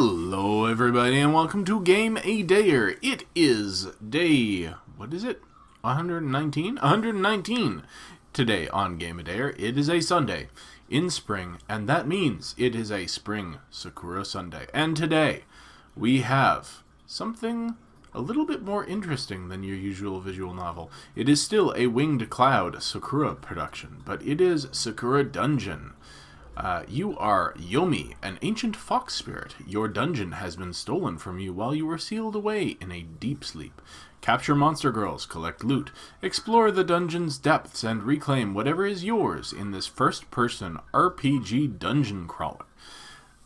Hello everybody and welcome to Game A Dayer. It is day, what is it? 119? 119 today on Game A Dayer. It is a Sunday in spring, and that means it is a spring Sakura Sunday. And today we have something a little bit more interesting than your usual visual novel. It is still a Winged Cloud Sakura production, but it is Sakura Dungeon. You are Yomi, an ancient fox spirit. Your dungeon has been stolen from you while you were sealed away in a deep sleep. Capture monster girls, collect loot, explore the dungeon's depths, and reclaim whatever is yours in this first-person RPG dungeon crawler.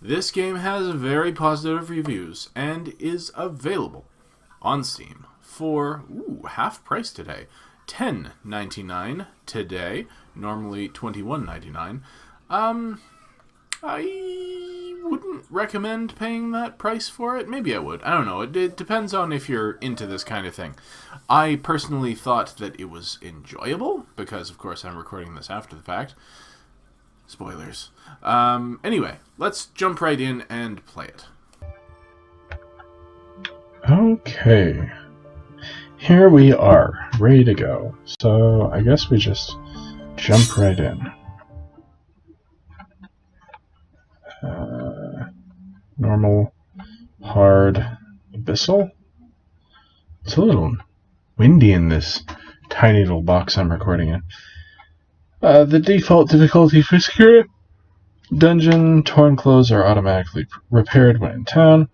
This game has very positive reviews and is available on Steam for half price today. $10.99 today, normally $21.99. I wouldn't recommend paying that price for it. Maybe I would. I don't know. It depends on if you're into this kind of thing. I personally thought that it was enjoyable, because, of course, I'm recording this after the fact. Spoilers. Anyway, let's jump right in and play it. Okay. Here we are, ready to go. So, I guess we just jump right in. Normal, hard, abyssal. It's a little windy in this tiny little box I'm recording in. The default difficulty for Sakura Dungeon, torn clothes are automatically repaired when in town.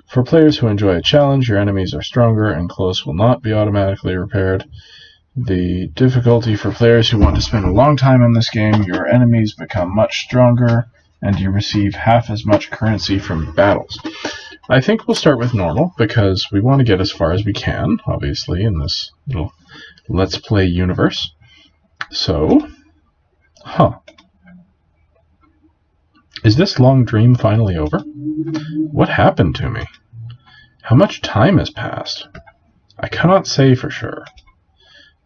For players who enjoy a challenge, your enemies are stronger and clothes will not be automatically repaired. The difficulty for players who want to spend a long time in this game, your enemies become much stronger and you receive half as much currency from battles. I think we'll start with normal, because we want to get as far as we can, obviously, in this little Let's Play universe. So, is this long dream finally over? What happened to me? How much time has passed? I cannot say for sure,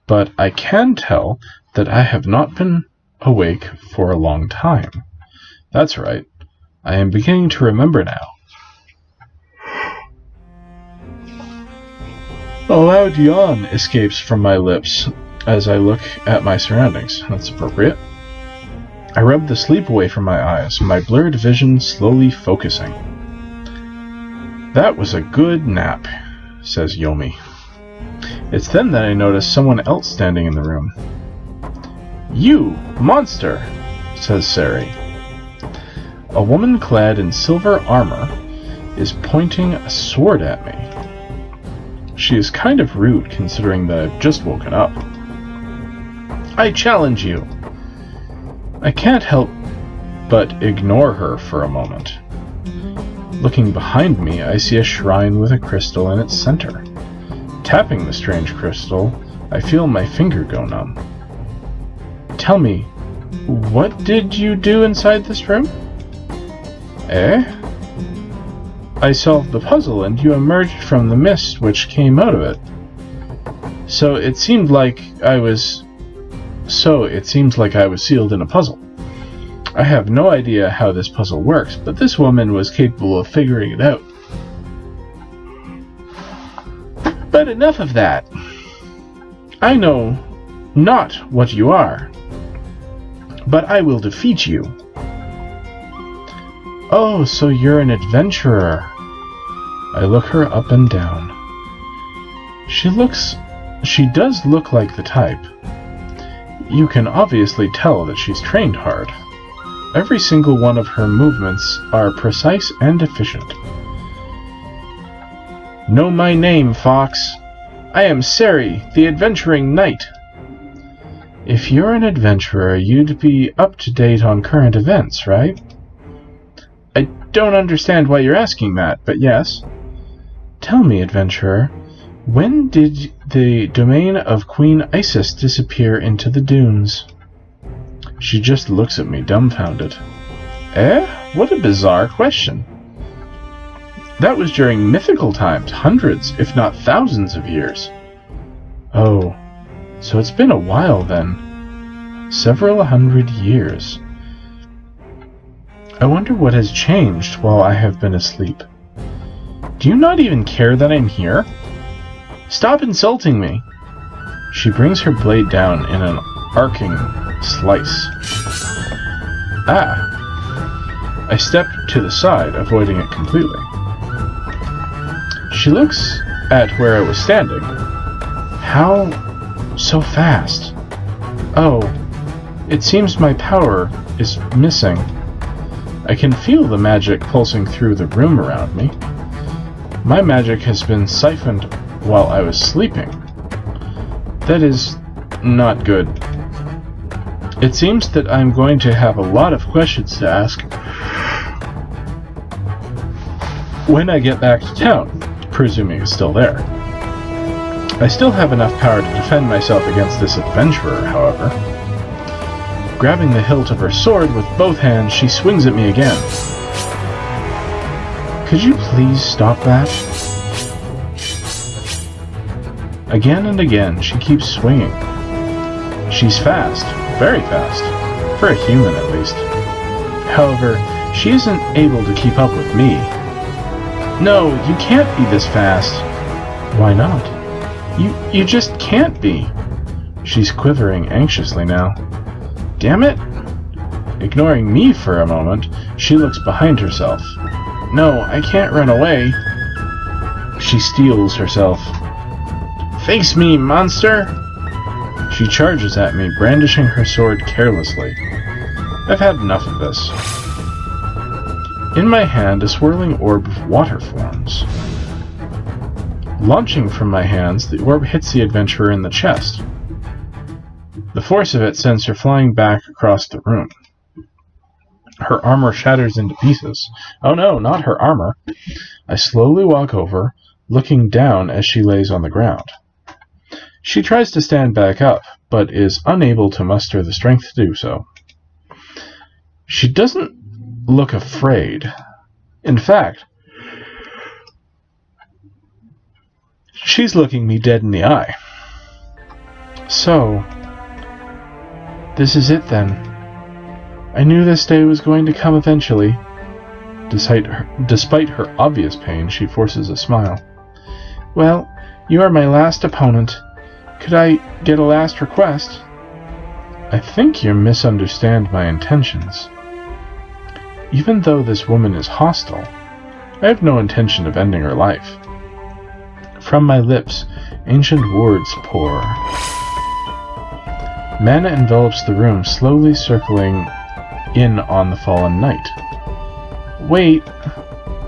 but I can tell that I have not been awake for a long time. That's right. I am beginning to remember now. A loud yawn escapes from my lips as I look at my surroundings. That's appropriate. I rub the sleep away from my eyes, my blurred vision slowly focusing. That was a good nap, says Yomi. It's then that I notice someone else standing in the room. You, monster, says Sari. A woman clad in silver armor is pointing a sword at me. She is kind of rude considering that I've just woken up. I challenge you. I can't help but ignore her for a moment. Looking behind me, I see a shrine with a crystal in its center. Tapping the strange crystal, I feel my finger go numb. Tell me, what did you do inside this room? I solved the puzzle and you emerged from the mist which came out of it. So it seems like I was sealed in a puzzle. I have no idea how this puzzle works, but this woman was capable of figuring it out. But enough of that. I know not what you are, but I will defeat you. Oh, so you're an adventurer. I look her up and down. She does look like the type. You can obviously tell that she's trained hard. Every single one of her movements are precise and efficient. Know my name, Fox. I am Sari, the adventuring knight. If you're an adventurer, you'd be up to date on current events, right? I don't understand why you're asking that, but yes. Tell me, adventurer, when did the domain of Queen Isis disappear into the dunes? She just looks at me, dumbfounded. What a bizarre question. That was during mythical times, hundreds, if not thousands of years. Oh, so it's been a while then. Several hundred years. I wonder what has changed while I have been asleep. Do you not even care that I'm here? Stop insulting me! She brings her blade down in an arcing slice. Ah! I step to the side, avoiding it completely. She looks at where I was standing. How so fast? Oh, it seems my power is missing. I can feel the magic pulsing through the room around me. My magic has been siphoned while I was sleeping. That is not good. It seems that I'm going to have a lot of questions to ask when I get back to town, presuming it's still there. I still have enough power to defend myself against this adventurer, however. Grabbing the hilt of her sword with both hands, she swings at me again. Could you please stop that? Again and again, she keeps swinging. She's fast, very fast, for a human at least. However, she isn't able to keep up with me. No, you can't be this fast. Why not? You just can't be. She's quivering anxiously now. Damn it! Ignoring me for a moment, she looks behind herself. No, I can't run away. She steels herself. Face me, monster! She charges at me, brandishing her sword carelessly. I've had enough of this. In my hand, a swirling orb of water forms. Launching from my hands, the orb hits the adventurer in the chest. The force of it sends her flying back across the room. Her armor shatters into pieces. Oh no, not her armor. I slowly walk over, looking down as she lays on the ground. She tries to stand back up, but is unable to muster the strength to do so. She doesn't look afraid. In fact, she's looking me dead in the eye. So, this is it then. I knew this day was going to come eventually. Despite her obvious pain, she forces a smile. Well, you are my last opponent. Could I get a last request? I think you misunderstand my intentions. Even though this woman is hostile, I have no intention of ending her life. From my lips, ancient words pour. Mana envelops the room, slowly circling in on the fallen knight. Wait,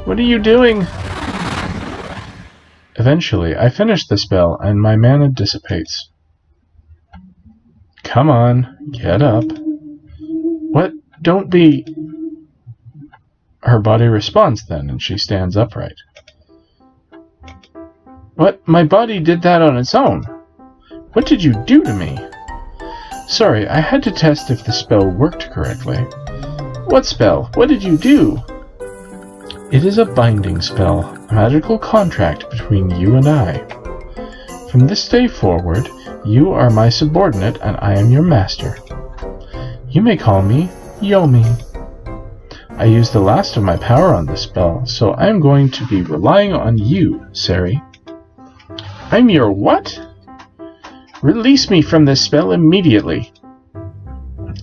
what are you doing? Eventually, I finish the spell and my mana dissipates. Come on, get up. What? Don't be... Her body responds then, and she stands upright. What? My body did that on its own. What did you do to me? Sorry, I had to test if the spell worked correctly. What spell? What did you do? It is a binding spell, a magical contract between you and I. From this day forward, you are my subordinate and I am your master. You may call me Yomi. I used the last of my power on this spell, so I am going to be relying on you, Sari. I'm your what? Release me from this spell immediately.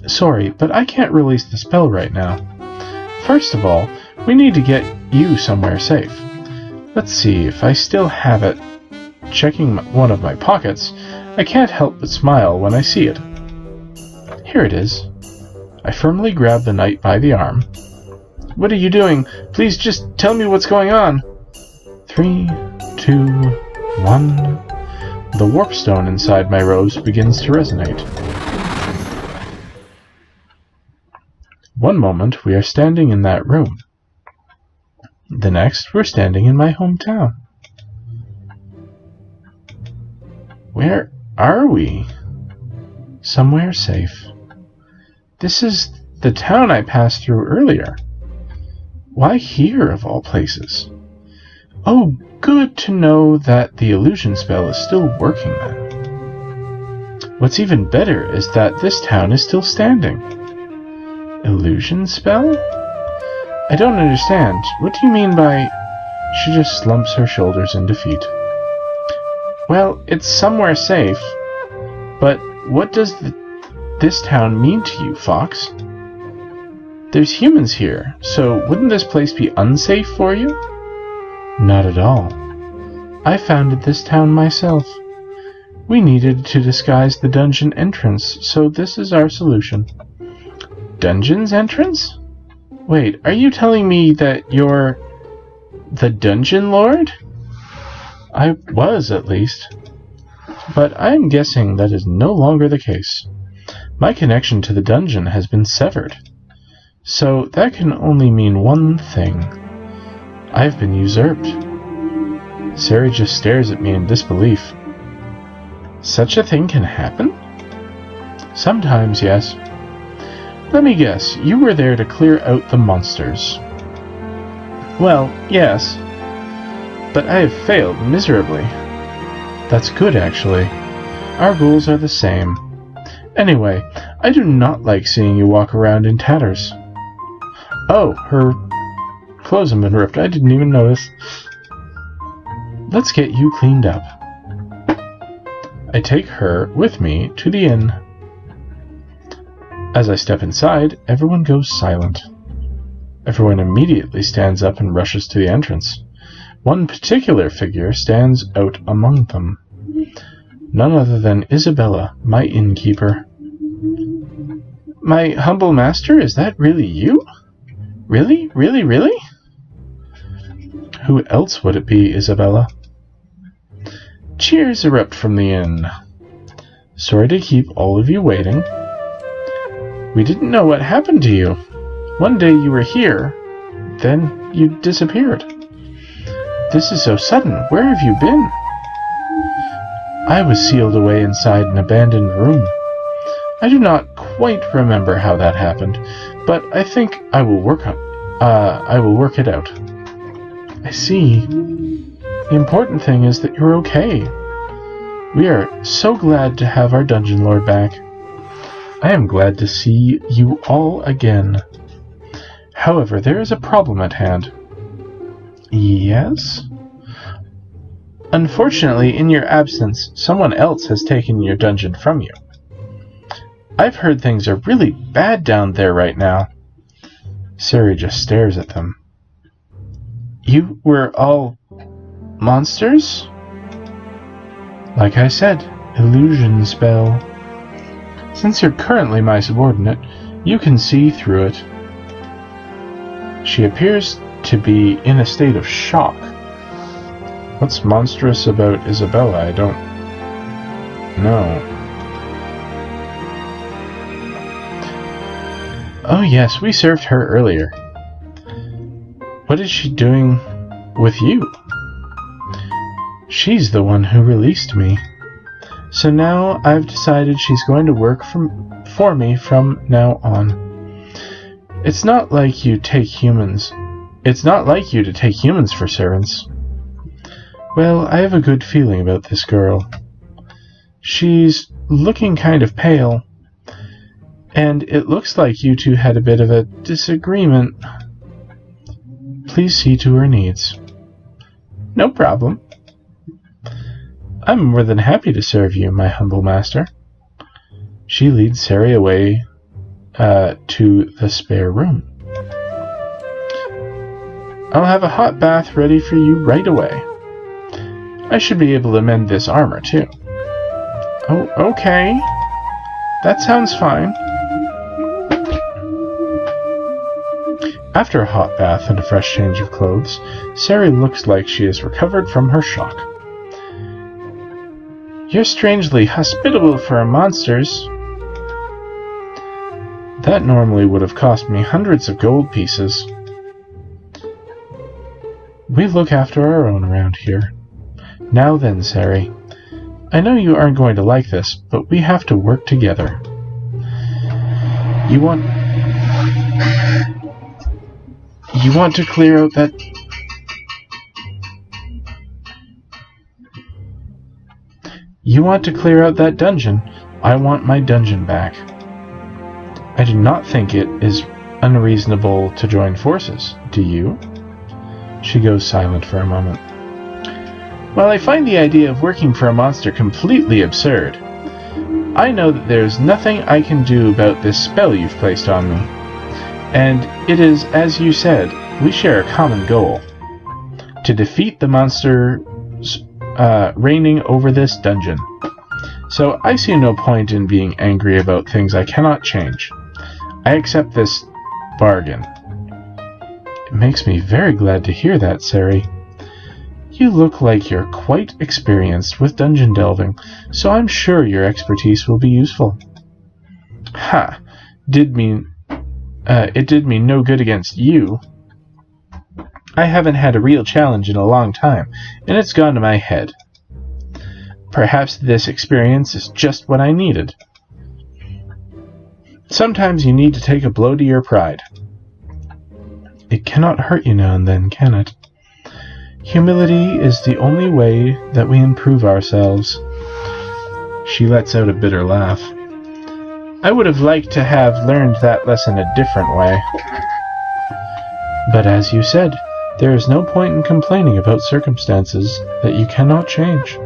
Sorry, but I can't release the spell right now. First of all, we need to get you somewhere safe. Let's see if I still have it. Checking one of my pockets, I can't help but smile when I see it. Here it is. I firmly grab the knight by the arm. What are you doing? Please just tell me what's going on. 3, 2, 1. The warp stone inside my robes begins to resonate. One moment, we are standing in that room. The next, we're standing in my hometown. Where are we? Somewhere safe. This is the town I passed through earlier. Why here, of all places? Oh, good to know that the illusion spell is still working then. What's even better is that this town is still standing. Illusion spell? I don't understand. What do you mean by... She just slumps her shoulders in defeat. Well, it's somewhere safe. But what does this town mean to you, Fox? There's humans here, so wouldn't this place be unsafe for you? Not at all. I founded this town myself. We needed to disguise the dungeon entrance, so this is our solution. Dungeon's entrance? Wait, are you telling me that you're the Dungeon Lord? I was, at least. But I'm guessing that is no longer the case. My connection to the dungeon has been severed. So that can only mean one thing. I've been usurped. Sari just stares at me in disbelief. Such a thing can happen? Sometimes, yes. Let me guess, you were there to clear out the monsters. Well, yes. But I have failed miserably. That's good, actually. Our goals are the same. Anyway, I do not like seeing you walk around in tatters. Oh, her clothes have been ripped. I didn't even notice. Let's get you cleaned up. I take her with me to the inn. As I step inside, everyone goes silent. Everyone immediately stands up and rushes to the entrance. One particular figure stands out among them. None other than Isabella, my innkeeper. My humble master, is that really you? Really? Really? Really? Who else would it be, Isabella? Cheers erupt from the inn. Sorry to keep all of you waiting. We didn't know what happened to you. One day you were here, then you disappeared. This is so sudden. Where have you been? I was sealed away inside an abandoned room. I do not quite remember how that happened, but I think I will work it out. I see. The important thing is that you're okay. We are so glad to have our Dungeon Lord back. I am glad to see you all again. However, there is a problem at hand. Yes? Unfortunately, in your absence, someone else has taken your dungeon from you. I've heard things are really bad down there right now. Sari just stares at them. You were all monsters? Like I said, illusion spell. Since you're currently my subordinate, you can see through it. She appears to be in a state of shock. What's monstrous about Isabella? I don't know. Oh yes, we served her earlier. What is she doing with you? She's the one who released me. So now I've decided she's going to work for me from now on. It's not like you to take humans for servants. Well, I have a good feeling about this girl. She's looking kind of pale, and it looks like you two had a bit of a disagreement. Please see to her needs. No problem. I'm more than happy to serve you, my humble master. She leads Sari away to the spare room. I'll have a hot bath ready for you right away. I should be able to mend this armor, too. Oh, okay. That sounds fine. After a hot bath and a fresh change of clothes, Sari looks like she has recovered from her shock. You're strangely hospitable for monsters. That normally would have cost me hundreds of gold pieces. We look after our own around here. Now then, Sari. I know you aren't going to like this, but we have to work together. You want to clear out that... You want to clear out that dungeon. I want my dungeon back. I do not think it is unreasonable to join forces. Do you? She goes silent for a moment. While I find the idea of working for a monster completely absurd, I know that there's nothing I can do about this spell you've placed on me. And it is, as you said, we share a common goal. To defeat the monster reigning over this dungeon. So I see no point in being angry about things I cannot change. I accept this bargain. It makes me very glad to hear that, Sari. You look like you're quite experienced with dungeon delving, so I'm sure your expertise will be useful. Ha! It did me no good against you. I haven't had a real challenge in a long time, and it's gone to my head. Perhaps this experience is just what I needed. Sometimes you need to take a blow to your pride. It cannot hurt you now and then, can it? Humility is the only way that we improve ourselves. She lets out a bitter laugh. I would have liked to have learned that lesson a different way. But as you said, there is no point in complaining about circumstances that you cannot change.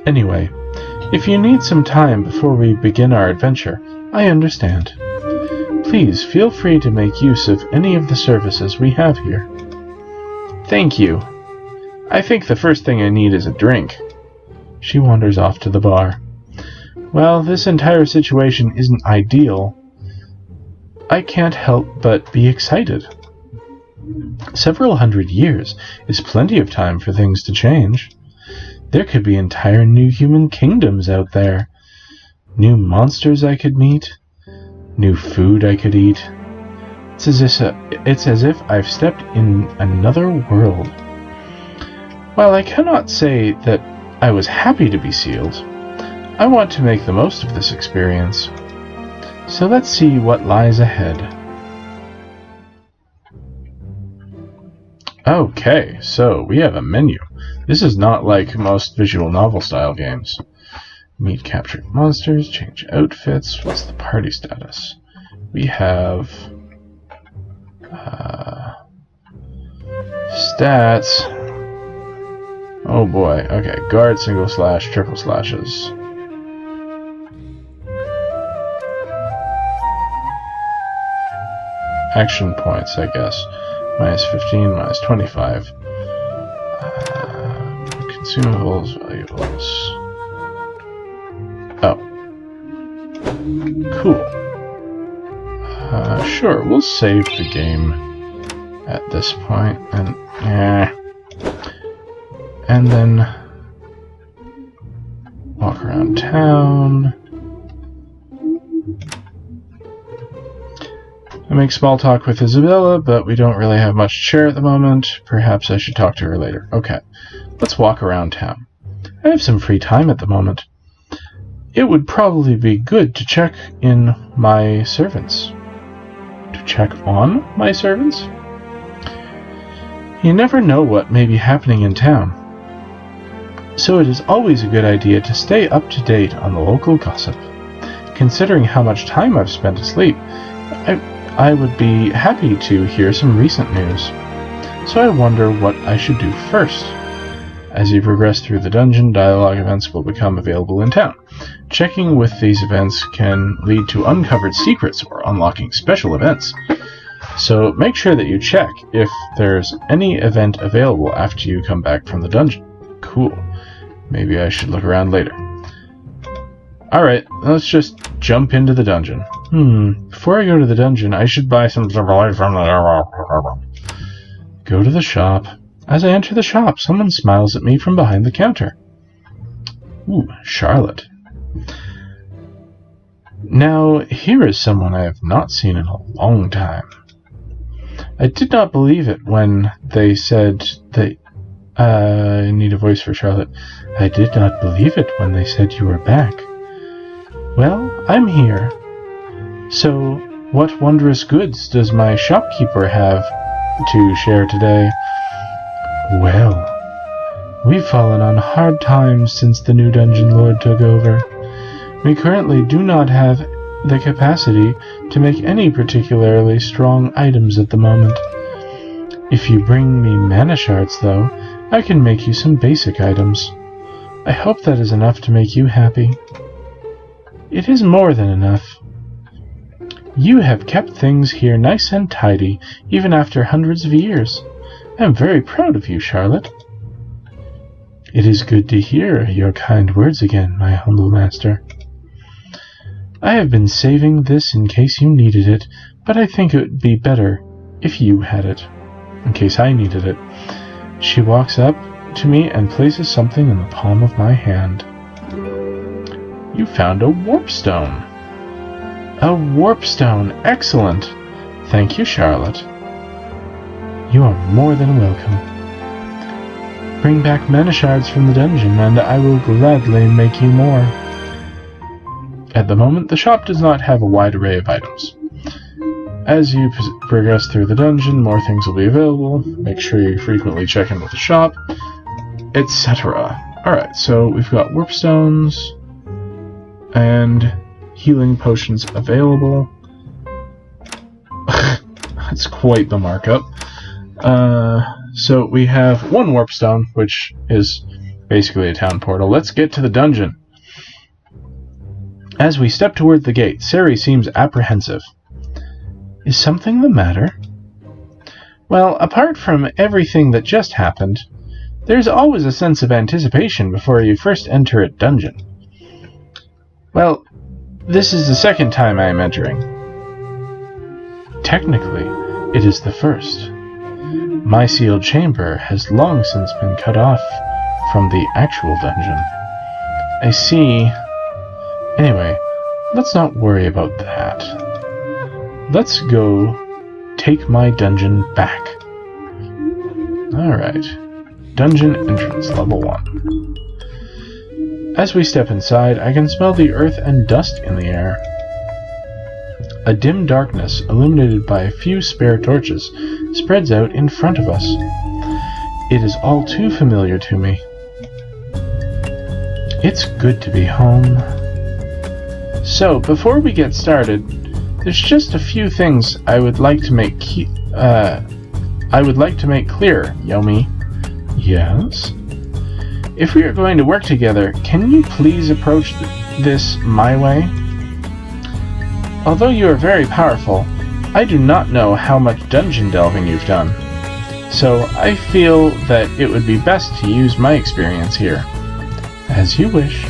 Anyway, if you need some time before we begin our adventure, I understand. Please feel free to make use of any of the services we have here. Thank you. I think the first thing I need is a drink. She wanders off to the bar. Well, this entire situation isn't ideal. I can't help but be excited. Several hundred years is plenty of time for things to change. There could be entire new human kingdoms out there. New monsters I could meet. New food I could eat. It's as if I've stepped in another world. While I cannot say that I was happy to be sealed, I want to make the most of this experience. So let's see what lies ahead. Okay, so we have a menu. This is not like most visual novel style games. Meet captured monsters, change outfits. What's the party status? We have stats. Oh boy, okay. Guard, single slash, triple slashes. Action points, I guess. Minus 15, minus 25. Consumables, valuables. Oh. Cool. Sure, we'll save the game at this point, and then walk around town. I make small talk with Isabella, but we don't really have much to share at the moment. Perhaps I should talk to her later. Okay, let's walk around town. I have some free time at the moment. It would probably be good to check in my servants. To check on my servants? You never know what may be happening in town. So it is always a good idea to stay up to date on the local gossip. Considering how much time I've spent asleep, I would be happy to hear some recent news. So I wonder what I should do first. As you progress through the dungeon, dialogue events will become available in town. Checking with these events can lead to uncovered secrets or unlocking special events. So make sure that you check if there's any event available after you come back from the dungeon. Cool. Maybe I should look around later. Alright, let's just jump into the dungeon. Before I go to the dungeon, I should buy some supplies from the... Go to the shop. As I enter the shop, someone smiles at me from behind the counter. Ooh, Charlotte. Now, here is someone I have not seen in a long time. I did not believe it when they said that... I need a voice for Charlotte. I did not believe it when they said you were back. Well, I'm here. So, what wondrous goods does my shopkeeper have to share today? Well, we've fallen on hard times since the new Dungeon Lord took over. We currently do not have the capacity to make any particularly strong items at the moment. If you bring me mana shards, though, I can make you some basic items. I hope that is enough to make you happy. It is more than enough. You have kept things here nice and tidy, even after hundreds of years. I am very proud of you, Charlotte. It is good to hear your kind words again, my humble master. I have been saving this in case you needed it, but I think it would be better if you had it, in case I needed it. She walks up to me and places something in the palm of my hand. You found a warp stone. A warp stone, excellent. Thank you, Charlotte. You are more than welcome. Bring back mana shards from the dungeon, and I will gladly make you more. At the moment, the shop does not have a wide array of items. As you progress through the dungeon, more things will be available. Make sure you frequently check in with the shop, etc. Alright, so we've got warp stones and healing potions available. That's quite the markup. So we have one warp stone, which is basically a town portal. Let's get to the dungeon. As we step toward the gate, Sari seems apprehensive. Is something the matter? Well, apart from everything that just happened, there's always a sense of anticipation before you first enter a dungeon. Well, this is the second time I am entering. Technically, it is the first. My sealed chamber has long since been cut off from the actual dungeon. I see. Anyway, let's not worry about that. Let's go take my dungeon back. Alright. Dungeon entrance, level 1. As we step inside, I can smell the earth and dust in the air. A dim darkness, illuminated by a few spare torches, spreads out in front of us. It is all too familiar to me. It's good to be home. So, before we get started, there's just a few things I would like to make clear, Yomi. Yes? If we are going to work together, can you please approach this my way? Although you are very powerful, I do not know how much dungeon delving you've done, so I feel that it would be best to use my experience here. As you wish.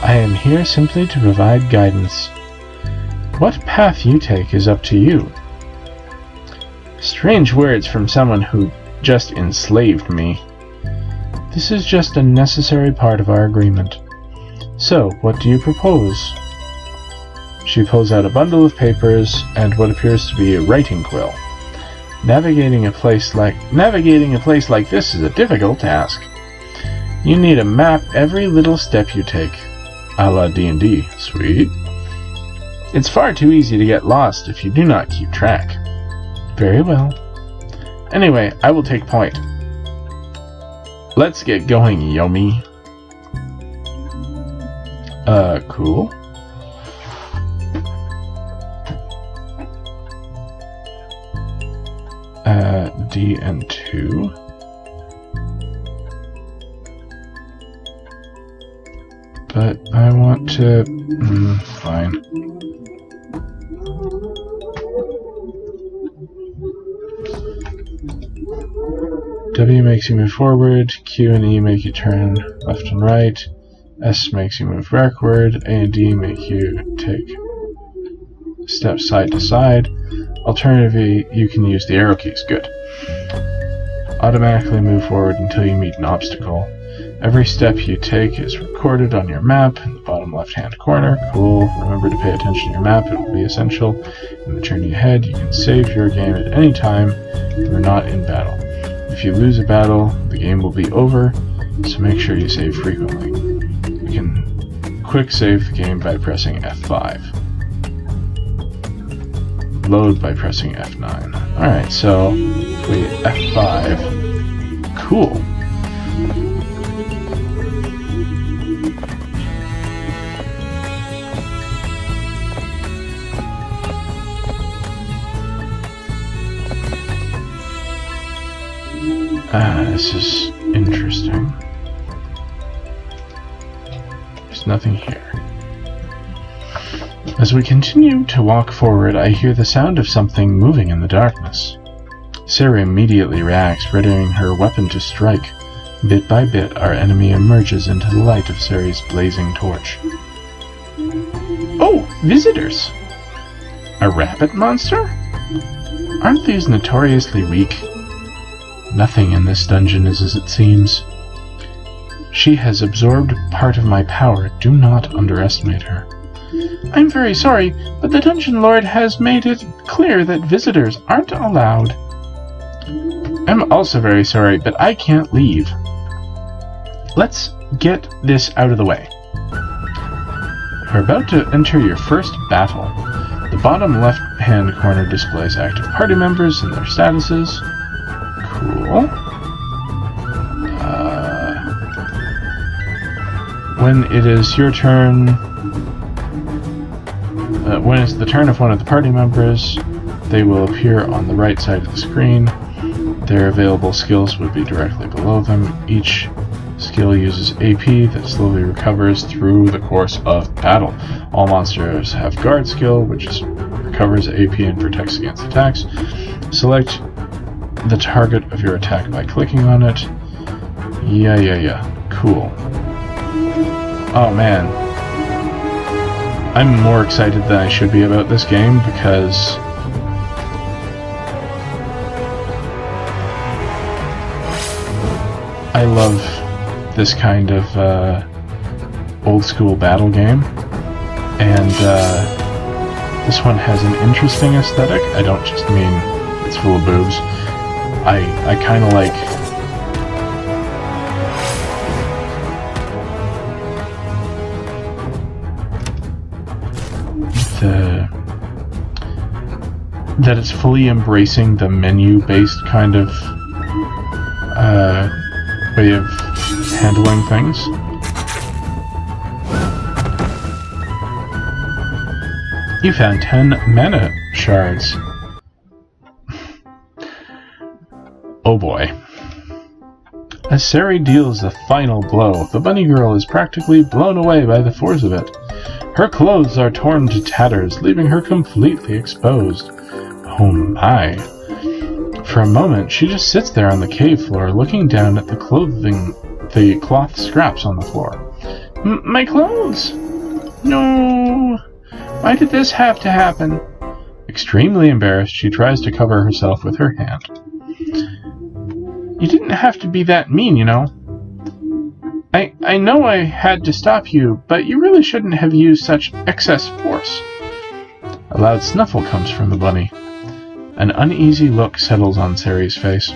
I am here simply to provide guidance. What path you take is up to you. Strange words from someone who just enslaved me. This is just a necessary part of our agreement. So, what do you propose? She pulls out a bundle of papers and what appears to be a writing quill. Navigating a place like this is a difficult task. You need to map every little step you take. A la D&D. Sweet. It's far too easy to get lost if you do not keep track. Very well. Anyway, I will take point. Let's get going, Yomi. Cool. D and 2. But I want to... fine. W makes you move forward, Q and E make you turn left and right, S makes you move backward, A and D make you take steps side to side. Alternatively, you can use the arrow keys. Good. Automatically move forward until you meet an obstacle. Every step you take is recorded on your map in the bottom left-hand corner. Cool. Remember to pay attention to your map. It will be essential in the journey ahead. You can save your game at any time you are not in battle. If you lose a battle, the game will be over, so make sure you save frequently. You can quick save the game by pressing F5. Load by pressing F9. Alright, so if we F5. Cool. This is interesting. There's nothing here. As we continue to walk forward, I hear the sound of something moving in the darkness. Sarah immediately reacts, readying her weapon to strike. Bit by bit, our enemy emerges into the light of Sari's blazing torch. Oh, visitors! A rabbit monster? Aren't these notoriously weak? Nothing in this dungeon is as it seems. She has absorbed part of my power. Do not underestimate her. I'm very sorry, but the Dungeon Lord has made it clear that visitors aren't allowed. I'm also very sorry, but I can't leave. Let's get this out of the way. You're about to enter your first battle. The bottom left-hand corner displays active party members and their statuses. Cool. When it is your turn... when it's the turn of one of the party members, they will appear on the right side of the screen. Their available skills would be directly below them. Each skill uses AP that slowly recovers through the course of battle. All monsters have guard skill, which recovers AP and protects against attacks. Select the target of your attack by clicking on it. Yeah. Cool. Oh man. I'm more excited than I should be about this game because I love this kind of old school battle game, and this one has an interesting aesthetic. I don't just mean it's full of boobs. I kind of like that it's fully embracing the menu-based kind of way of handling things. You found 10 mana shards. Oh boy. As Sari deals the final blow, the bunny girl is practically blown away by the force of it. Her clothes are torn to tatters, leaving her completely exposed. Oh my. For a moment, she just sits there on the cave floor, looking down at the cloth scraps on the floor. My clothes! No! Why did this have to happen? Extremely embarrassed, she tries to cover herself with her hand. You didn't have to be that mean, you know. I know I had to stop you, but you really shouldn't have used such excess force. A loud snuffle comes from the bunny. An uneasy look settles on Sari's face.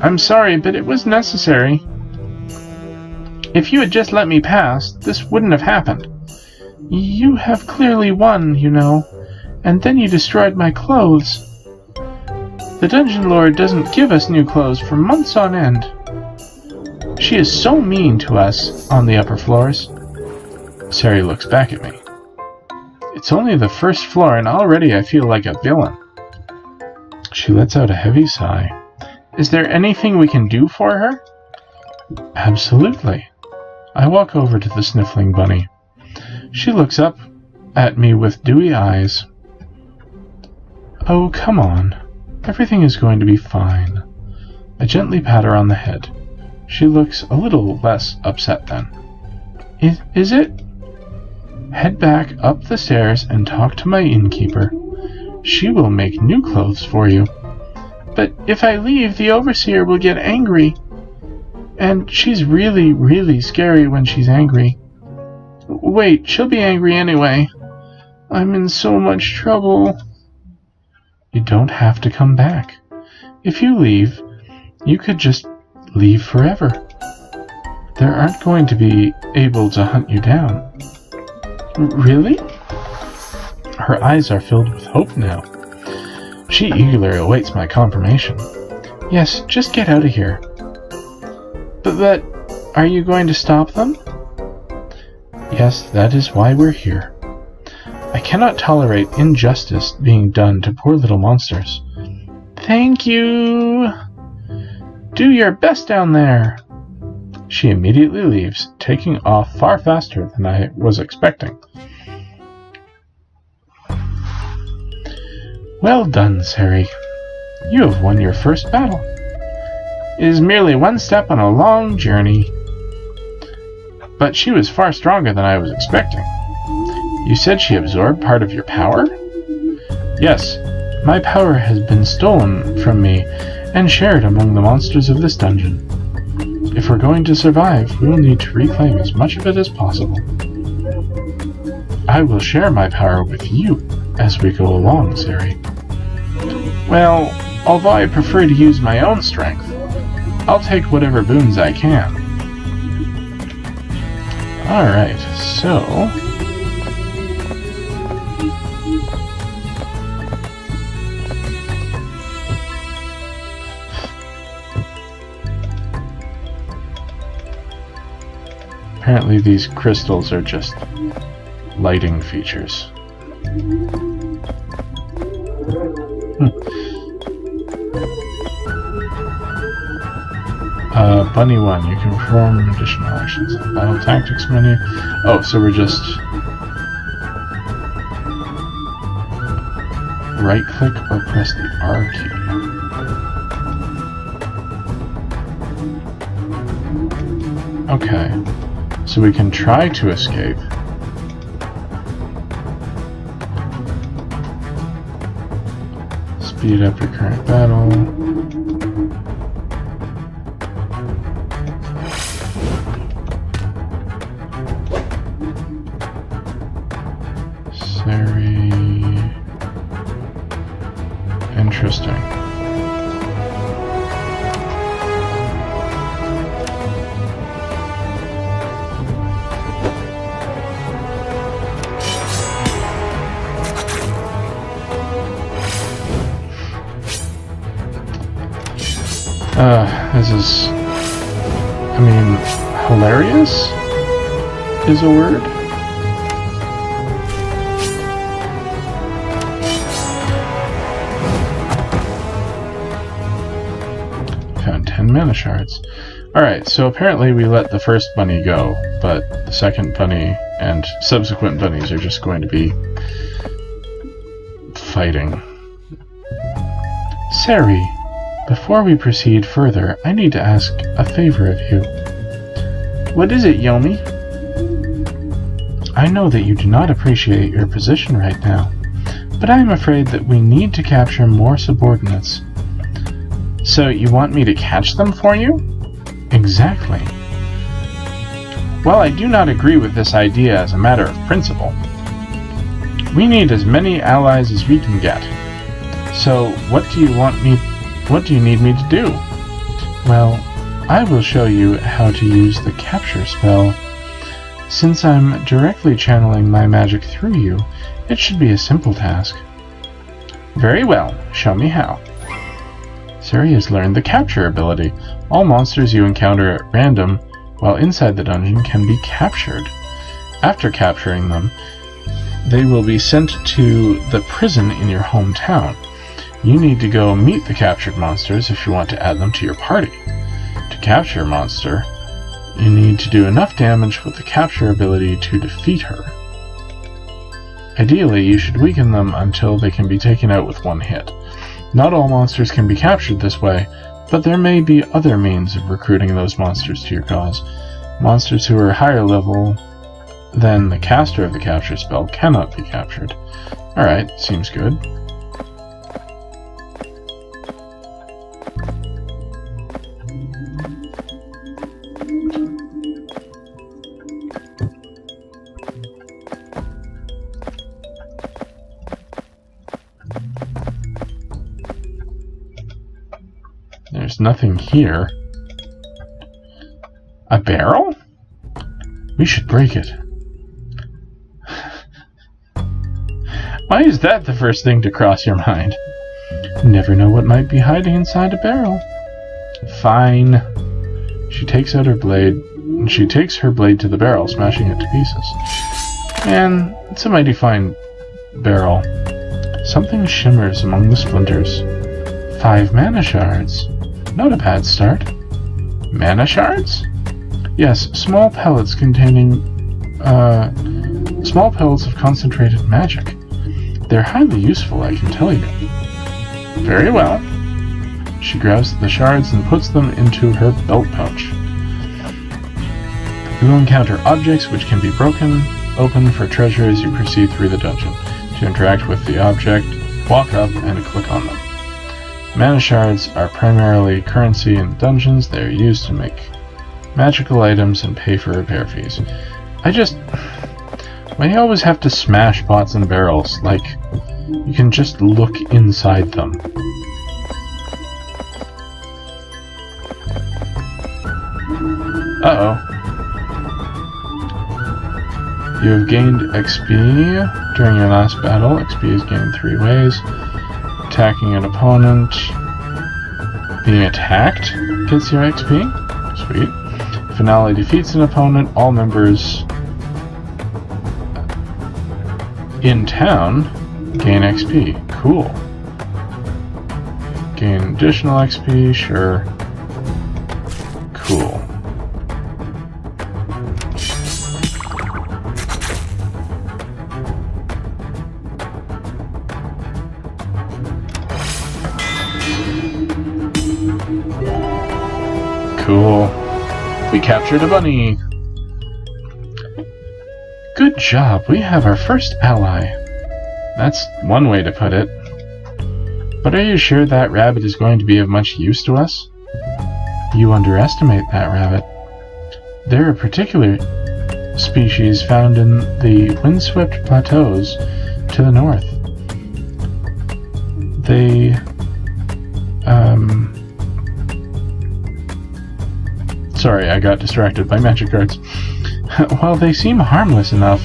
I'm sorry, but it was necessary. If you had just let me pass, this wouldn't have happened. You have clearly won, you know, and then you destroyed my clothes. The Dungeon Lord doesn't give us new clothes for months on end. She is so mean to us on the upper floors. Sari looks back at me. It's only the first floor, and already I feel like a villain. She lets out a heavy sigh. Is there anything we can do for her? Absolutely. I walk over to the sniffling bunny. She looks up at me with dewy eyes. Oh, come on. Everything is going to be fine. I gently pat her on the head. She looks a little less upset then. Is it? Head back up the stairs and talk to my innkeeper. She will make new clothes for you. But if I leave, the overseer will get angry. And she's really, really scary when she's angry. Wait, she'll be angry anyway. I'm in so much trouble. You don't have to come back. If you leave, you could just leave forever. They aren't going to be able to hunt you down. Really? Her eyes are filled with hope now. She eagerly awaits my confirmation. Yes, just get out of here. But are you going to stop them? Yes, that is why we're here. I cannot tolerate injustice being done to poor little monsters. Thank you! Do your best down there! She immediately leaves, taking off far faster than I was expecting. Well done, Sari. You have won your first battle. It is merely one step on a long journey. But she was far stronger than I was expecting. You said she absorbed part of your power? Yes, my power has been stolen from me and shared among the monsters of this dungeon. If we're going to survive, we will need to reclaim as much of it as possible. I will share my power with you as we go along, Sari. Well, although I prefer to use my own strength, I'll take whatever boons I can. Alright, so... apparently these crystals are just lighting features. Bunny 1, you can perform additional actions in the battle tactics menu. Oh, so we're just right click or press the R key. Okay, so we can try to escape. Speed up your current battle. Very interesting. This is, I mean, hilarious is a word. Found 10 mana shards. Alright, so apparently we let the first bunny go, but the second bunny and subsequent bunnies are just going to be fighting. Sari, before we proceed further, I need to ask a favor of you. What is it, Yomi? I know that you do not appreciate your position right now, but I am afraid that we need to capture more subordinates. So you want me to catch them for you? Exactly. While I do not agree with this idea as a matter of principle, we need as many allies as we can get. So what do you need me to do? Well, I will show you how to use the capture spell. Since I'm directly channeling my magic through you, it should be a simple task. Very well, show me how. Sari has learned the capture ability. All monsters you encounter at random while inside the dungeon can be captured. After capturing them, they will be sent to the prison in your hometown. You need to go meet the captured monsters if you want to add them to your party. To capture a monster, you need to do enough damage with the capture ability to defeat her. Ideally, you should weaken them until they can be taken out with one hit. Not all monsters can be captured this way, but there may be other means of recruiting those monsters to your cause. Monsters who are higher level than the caster of the capture spell cannot be captured. Alright, seems good. There's nothing here. A barrel? We should break it. Why is that the first thing to cross your mind? Never know what might be hiding inside a barrel. Fine. She takes out her blade, and she takes her blade to the barrel, smashing it to pieces. And it's a mighty fine barrel. Something shimmers among the splinters. 5 mana shards. not a bad start. Mana shards? Yes, small pellets of concentrated magic. They're highly useful, I can tell you. Very well. She grabs the shards and puts them into her belt pouch. You will encounter objects which can be broken open for treasure as you proceed through the dungeon. To interact with the object, walk up and click on them. Mana shards are primarily currency in dungeons. They are used to make magical items and pay for repair fees. Why do you always have to smash pots and barrels? Like, you can just look inside them. Uh-oh. You have gained XP during your last battle. XP is gained 3 ways. Attacking an opponent. Being attacked gets your XP. Sweet. If an ally defeats an opponent, all members in town gain XP. Cool. Gain additional XP, sure. Cool. Cool. We captured a bunny. Good job, we have our first ally. That's one way to put it. But are you sure that rabbit is going to be of much use to us? You underestimate that rabbit. They're a particular species found in the windswept plateaus to the north. Sorry, I got distracted by magic cards. While they seem harmless enough,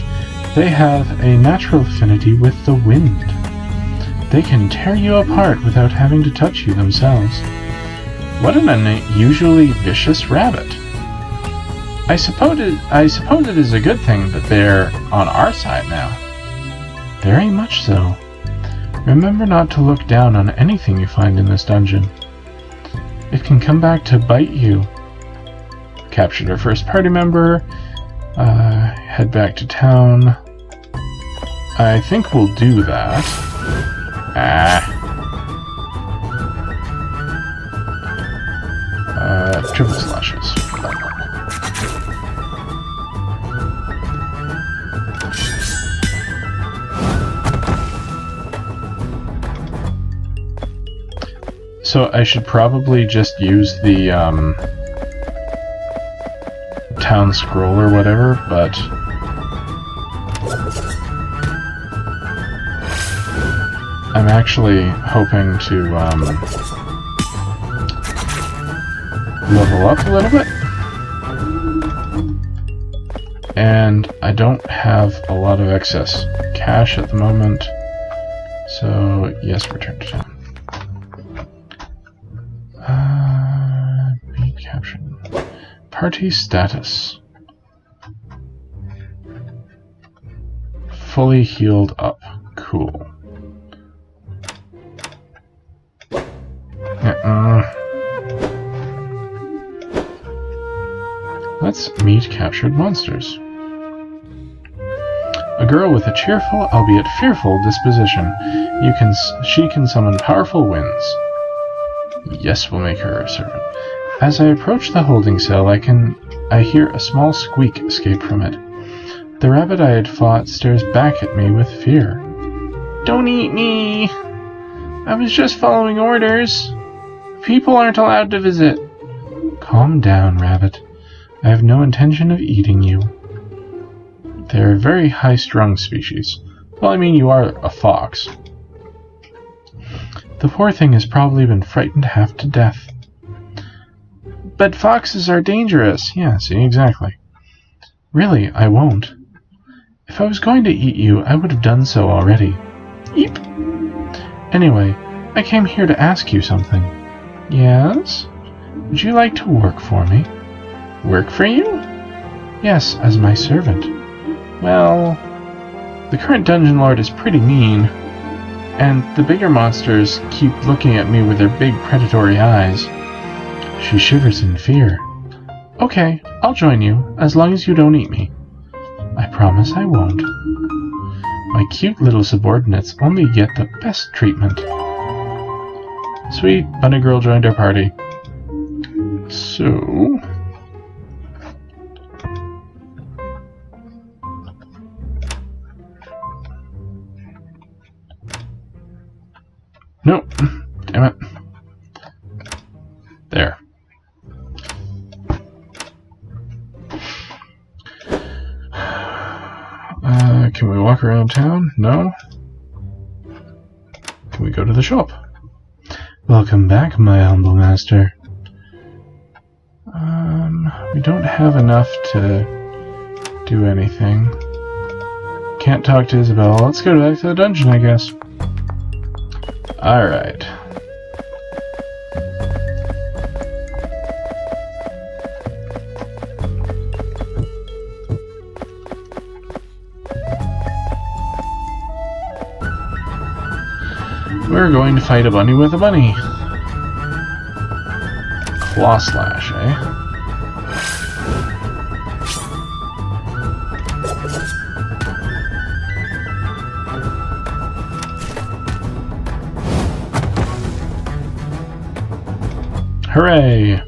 they have a natural affinity with the wind. They can tear you apart without having to touch you themselves. What an unusually vicious rabbit. I suppose it is a good thing that they're on our side now. Very much so. Remember not to look down on anything you find in this dungeon. It can come back to bite you. Captured our first party member. Head back to town. I think we'll do that. Triple slashes. So I should probably just use the town scroll or whatever, but I'm actually hoping to level up a little bit, and I don't have a lot of excess cash at the moment, so yes, return to town. Be captured. Party status. Fully healed up. Cool. Let's meet captured monsters. A girl with a cheerful, albeit fearful, disposition. She can summon powerful winds. Yes, we'll make her a servant. As I approach the holding cell, I hear a small squeak escape from it. The rabbit I had fought stares back at me with fear. Don't eat me! I was just following orders. People aren't allowed to visit. Calm down, rabbit. I have no intention of eating you. They're a very high-strung species. Well, I mean, you are a fox. The poor thing has probably been frightened half to death. But foxes are dangerous. Yeah, see, exactly. Really, I won't. If I was going to eat you, I would have done so already. Eep. Anyway, I came here to ask you something. Yes? Would you like to work for me? Work for you? Yes, as my servant. Well, the current dungeon lord is pretty mean, and the bigger monsters keep looking at me with their big predatory eyes. She shivers in fear. Okay, I'll join you, as long as you don't eat me. I promise I won't. My cute little subordinates only get the best treatment. Sweet, Bunny Girl joined our party. So... Nope. Damn it. There. Can we walk around town? No? Can we go to the shop? Welcome back, my humble master. We don't have enough to do anything. Can't talk to Isabel. Let's go back to the dungeon, I guess. Alright. We're going to fight a bunny with a bunny. Claw slash, eh? Hooray!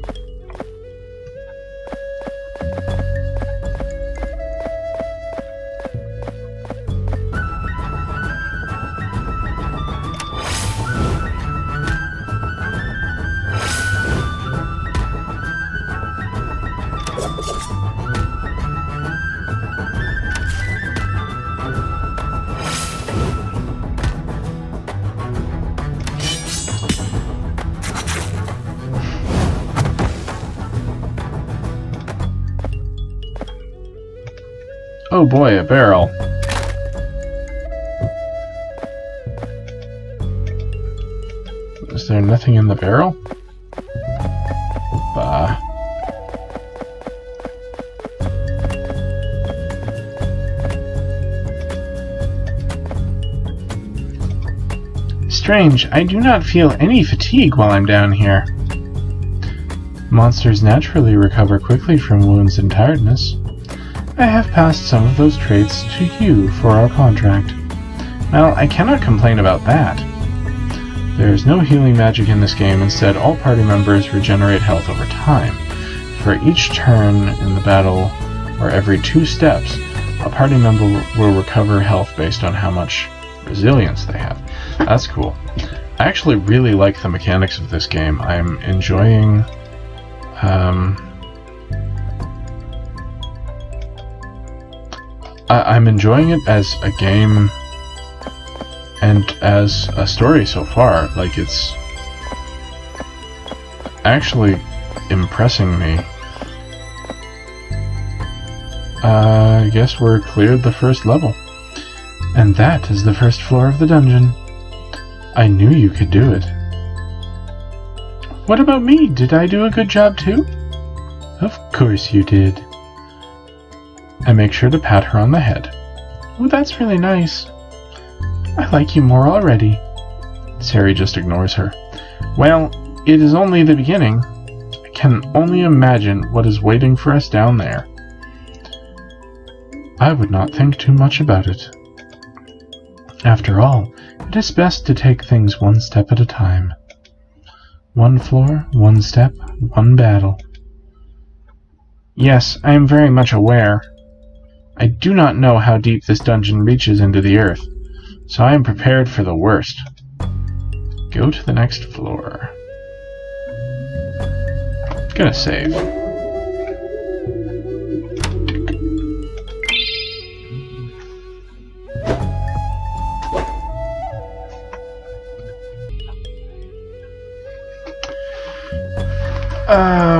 Oh boy, a barrel. Is there nothing in the barrel? Bah. Strange, I do not feel any fatigue while I'm down here. Monsters naturally recover quickly from wounds and tiredness. I have passed some of those traits to you for our contract. Well, I cannot complain about that. There is no healing magic in this game. Instead, all party members regenerate health over time. For each turn in the battle, or every 2 steps, a party member will recover health based on how much resilience they have. That's cool. I actually really like the mechanics of this game. I'm enjoying... I'm enjoying it as a game and as a story so far. Like, it's actually impressing me. I guess we're cleared the first level. And that is the first floor of the dungeon. I knew you could do it. What about me? Did I do a good job too? Of course you did. I make sure to pat her on the head. Oh, that's really nice. I like you more already. Sari just ignores her. Well, it is only the beginning. I can only imagine what is waiting for us down there. I would not think too much about it. After all, it is best to take things one step at a time. One floor, one step, one battle. Yes, I am very much aware. I do not know how deep this dungeon reaches into the earth, so I am prepared for the worst. Go to the next floor. Gonna save.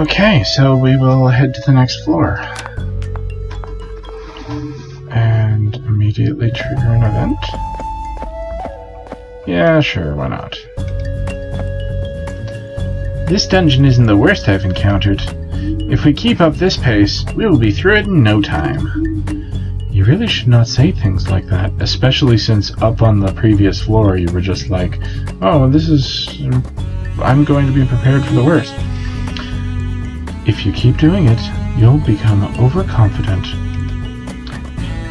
Okay, so we will head to the next floor. And immediately trigger an event? Yeah, sure, why not? This dungeon isn't the worst I've encountered. If we keep up this pace, we will be through it in no time. You really should not say things like that, especially since up on the previous floor you were just like, oh, this is... I'm going to be prepared for the worst. If you keep doing it, you'll become overconfident.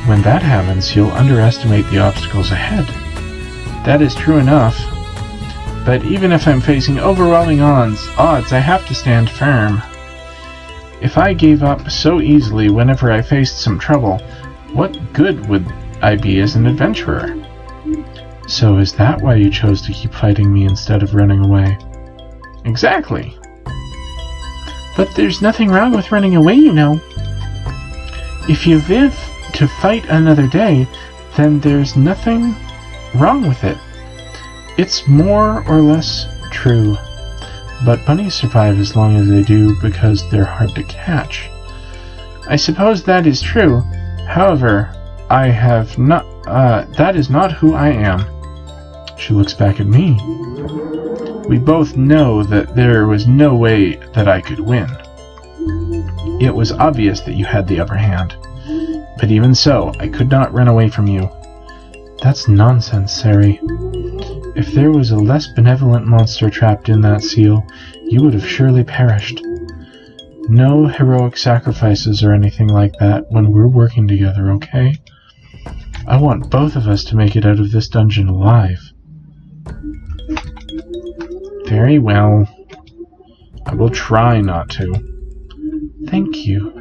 When that happens, you'll underestimate the obstacles ahead. That is true enough. But even if I'm facing overwhelming odds, I have to stand firm. If I gave up so easily whenever I faced some trouble, what good would I be as an adventurer? So is that why you chose to keep fighting me instead of running away? Exactly. But there's nothing wrong with running away, you know. If you live to fight another day, then there's nothing wrong with it. It's more or less true. But bunnies survive as long as they do because they're hard to catch. I suppose that is true. However, that is not who I am. She looks back at me. We both know that there was no way that I could win. It was obvious that you had the upper hand. But even so, I could not run away from you. That's nonsense, Sari. If there was a less benevolent monster trapped in that seal, you would have surely perished. No heroic sacrifices or anything like that when we're working together, okay? I want both of us to make it out of this dungeon alive. Very well. I will try not to. Thank you.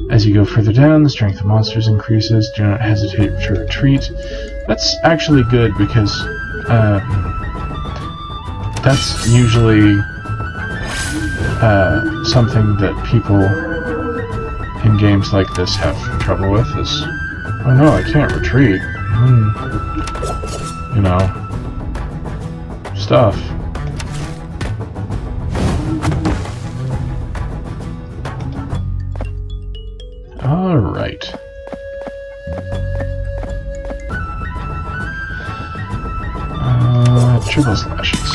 As you go further down, the strength of monsters increases. Do not hesitate to retreat. That's actually good because that's usually something that people in games like this have trouble with is, oh no, I can't retreat. You know, stuff. Alright. Triple slashes.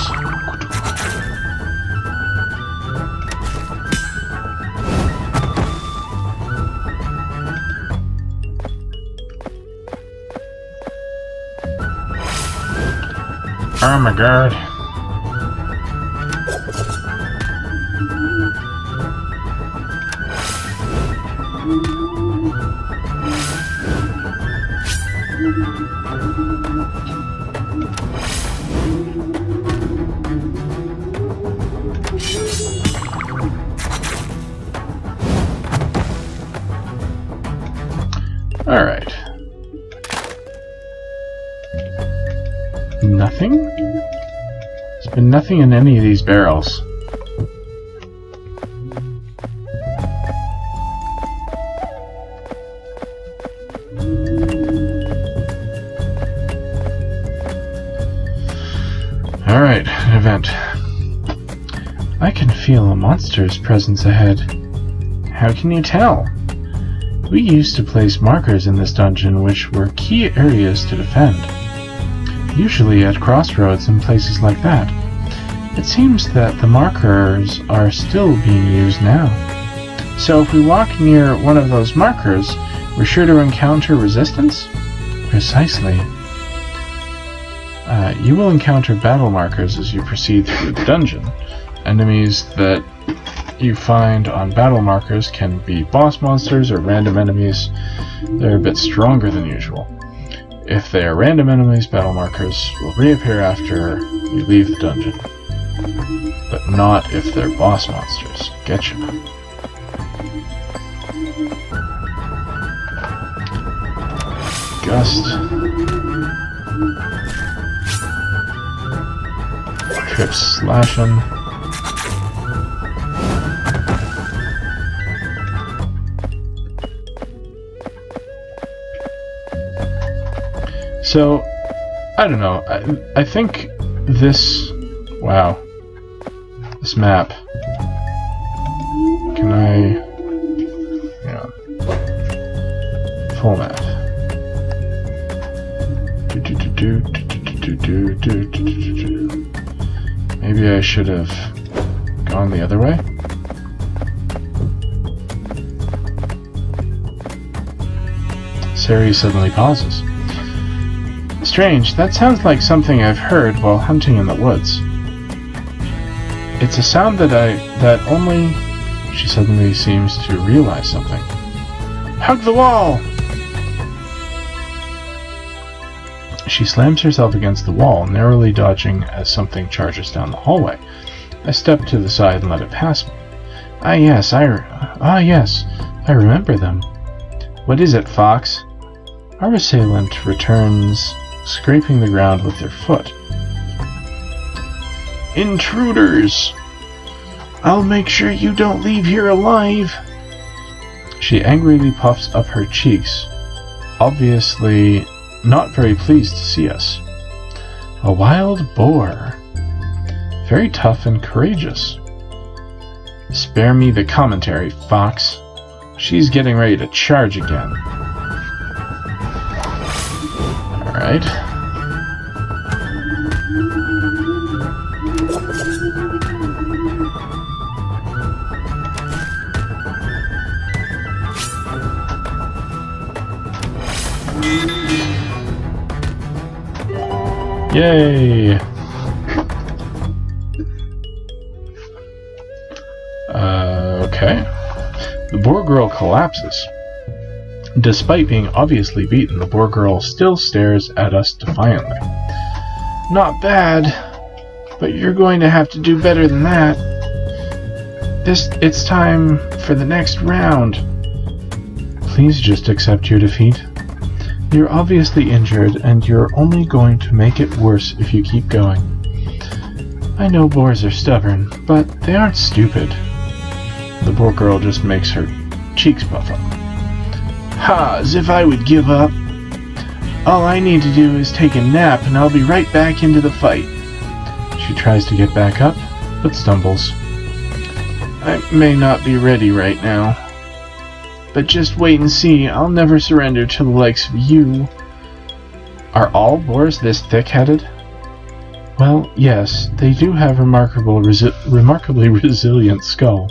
Oh my god. Alright. Nothing? There's been nothing in any of these barrels. Alright, an event. I can feel a monster's presence ahead. How can you tell? We used to place markers in this dungeon which were key areas to defend. Usually at crossroads and places like that. It seems that the markers are still being used now. So if we walk near one of those markers, we're sure to encounter resistance? Precisely. You will encounter battle markers as you proceed through the dungeon. Enemies that you find on battle markers can be boss monsters or random enemies. They're a bit stronger than usual. If they are random enemies, battle markers will reappear after you leave the dungeon. But not if they're boss monsters. Getcha. Gust. Trip slashing. So, I don't know, I think this, wow, this map, can I, full map, maybe I should have gone the other way? Sari suddenly pauses. Strange, that sounds like something I've heard while hunting in the woods. It's a sound that only... She suddenly seems to realize something. Hug the wall! She slams herself against the wall, narrowly dodging as something charges down the hallway. I step to the side and let it pass me. Yes, I remember them. What is it, Fox? Our assailant returns, scraping the ground with their foot. Intruders! I'll make sure you don't leave here alive! She angrily puffs up her cheeks, obviously not very pleased to see us. A wild boar. Very tough and courageous. Spare me the commentary, Fox. She's getting ready to charge again. Alright. Yay! Okay. The boar girl collapses. Despite being obviously beaten, the boar girl still stares at us defiantly. Not bad, but you're going to have to do better than that. It's time for the next round. Please just accept your defeat. You're obviously injured, and you're only going to make it worse if you keep going. I know boars are stubborn, but they aren't stupid. The boar girl just makes her cheeks puff up. Ha! As if I would give up. All I need to do is take a nap, and I'll be right back into the fight. She tries to get back up, but stumbles. I may not be ready right now. But just wait and see, I'll never surrender to the likes of you. Are all boars this thick-headed? Well, yes, they do have remarkably resilient skull.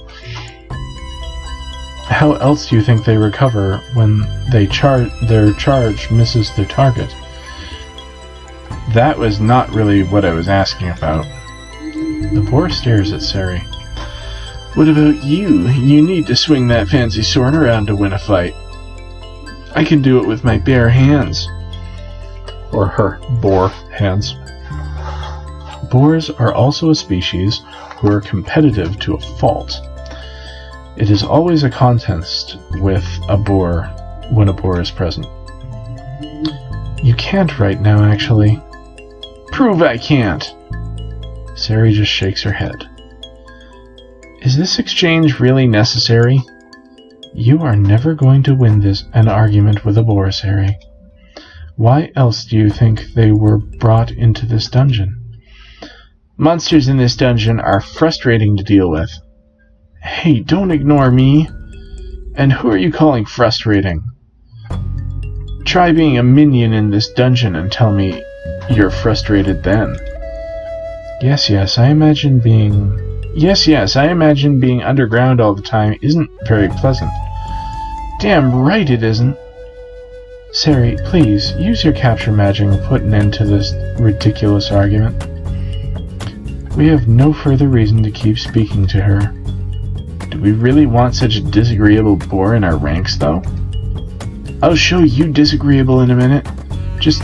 How else do you think they recover when their charge misses their target? That was not really what I was asking about. The boar stares at Sari. What about you? You need to swing that fancy sword around to win a fight. I can do it with my bare hands. Or her boar hands. Boars are also a species who are competitive to a fault. It is always a contest with a boar when a boar is present. You can't right now, actually. Prove I can't! Sari just shakes her head. Is this exchange really necessary? You are never going to win an argument with a boar, Sari. Why else do you think they were brought into this dungeon? Monsters in this dungeon are frustrating to deal with. Hey, don't ignore me. And who are you calling frustrating? Try being a minion in this dungeon and tell me you're frustrated then. Yes, I imagine being underground all the time isn't very pleasant. Damn right it isn't. Sari, please, use your capture magic and put an end to this ridiculous argument. We have no further reason to keep speaking to her. Do we really want such a disagreeable boar in our ranks, though? I'll show you disagreeable in a minute. Just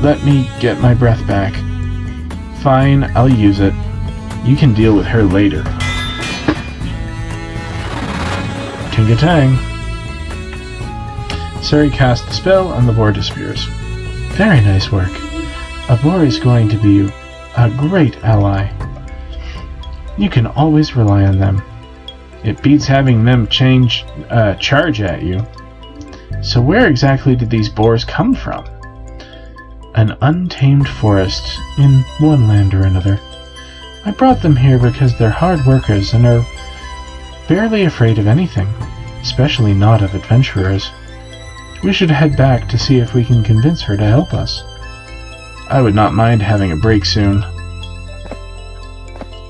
let me get my breath back. Fine, I'll use it. You can deal with her later. Ting-a-tang. Sari casts the spell and the boar disappears. Very nice work. A boar is going to be a great ally. You can always rely on them. It beats having them charge at you. So where exactly did these boars come from? An untamed forest in one land or another. I brought them here because they're hard workers and are barely afraid of anything, especially not of adventurers. We should head back to see if we can convince her to help us. I would not mind having a break soon.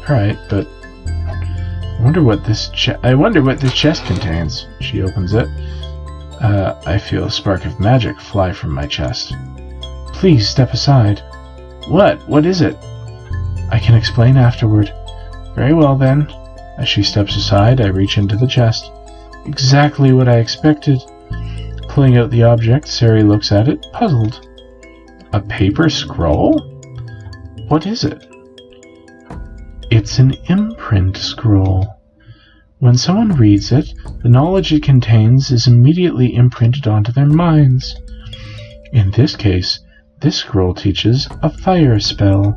Alright, but I wonder what this chest contains. She opens it. I feel a spark of magic fly from my chest. Please step aside. What? What is it? I can explain afterward. Very well then. As she steps aside, I reach into the chest. Exactly what I expected. Pulling out the object, Sari looks at it, puzzled. A paper scroll? What is it? It's an imprint scroll. When someone reads it, the knowledge it contains is immediately imprinted onto their minds. In this case, this scroll teaches a fire spell.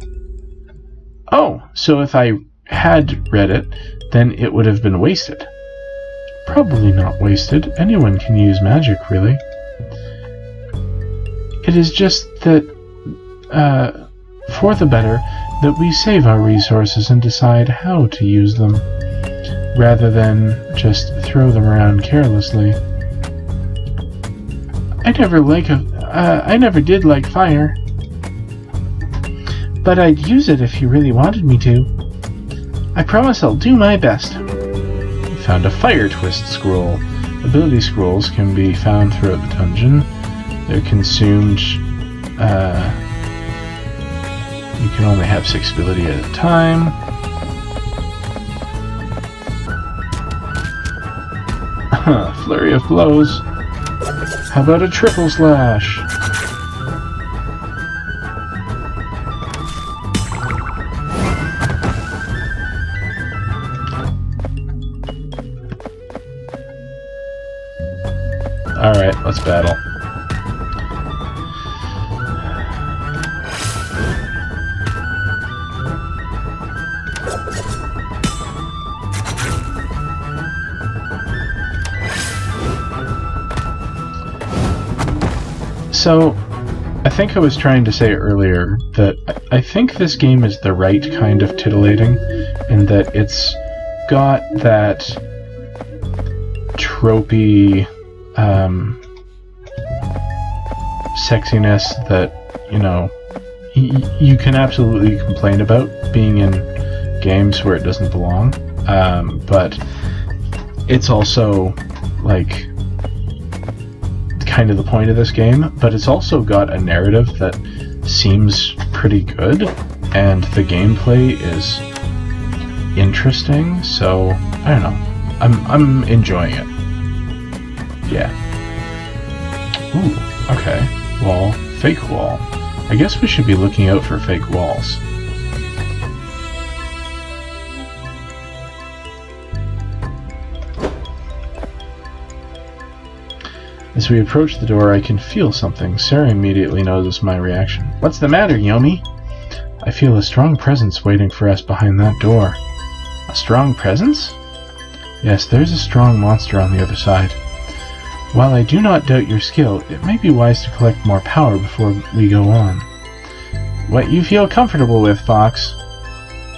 Oh, so if I had read it, then it would have been wasted. Probably not wasted. Anyone can use magic, really. It is just that, for the better, that we save our resources and decide how to use them, rather than just throw them around carelessly. I never did like fire, but I'd use it if you really wanted me to. I promise I'll do my best. Found a fire twist scroll. Ability scrolls can be found throughout the dungeon. They're consumed. You can only have 6 ability at a time. Flurry of blows. How about a triple slash? Alright, let's battle. So, I think I was trying to say earlier that I think this game is the right kind of titillating, in that it's got that tropey sexiness that, you know, you can absolutely complain about being in games where it doesn't belong, but it's also, like, kind of the point of this game, but it's also got a narrative that seems pretty good, and the gameplay is interesting, so, I don't know. I'm enjoying it. Yeah. Ooh, okay. Wall. Fake wall. I guess we should be looking out for fake walls. As we approach the door, I can feel something. Sarah immediately notices my reaction. What's the matter, Yomi? I feel a strong presence waiting for us behind that door. A strong presence? Yes, there's a strong monster on the other side. While I do not doubt your skill, it may be wise to collect more power before we go on. What you feel comfortable with, Fox.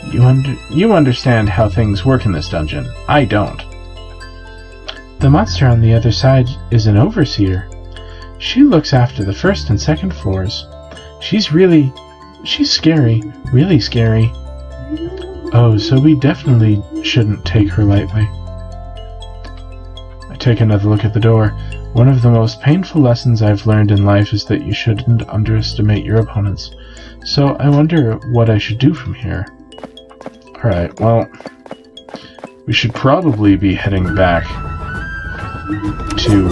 You understand how things work in this dungeon. I don't. The monster on the other side is an overseer. She looks after the first and second floors. She's scary. Really scary. Oh, so we definitely shouldn't take her lightly. I take another look at the door. One of the most painful lessons I've learned in life is that you shouldn't underestimate your opponents. So I wonder what I should do from here. Alright, well, we should probably be heading back to,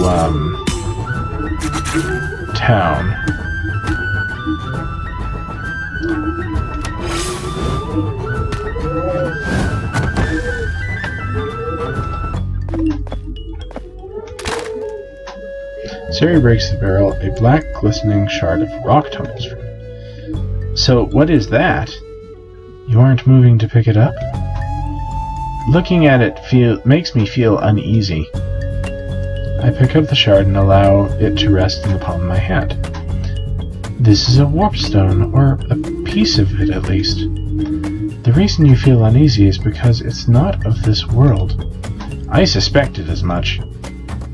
town. Sari breaks the barrel. A black, glistening shard of rock tumbles from it. So, what is that? You aren't moving to pick it up? Looking at it makes me feel uneasy. I pick up the shard and allow it to rest in the palm of my hand. This is a warp stone, or a piece of it at least. The reason you feel uneasy is because it's not of this world. I suspected as much.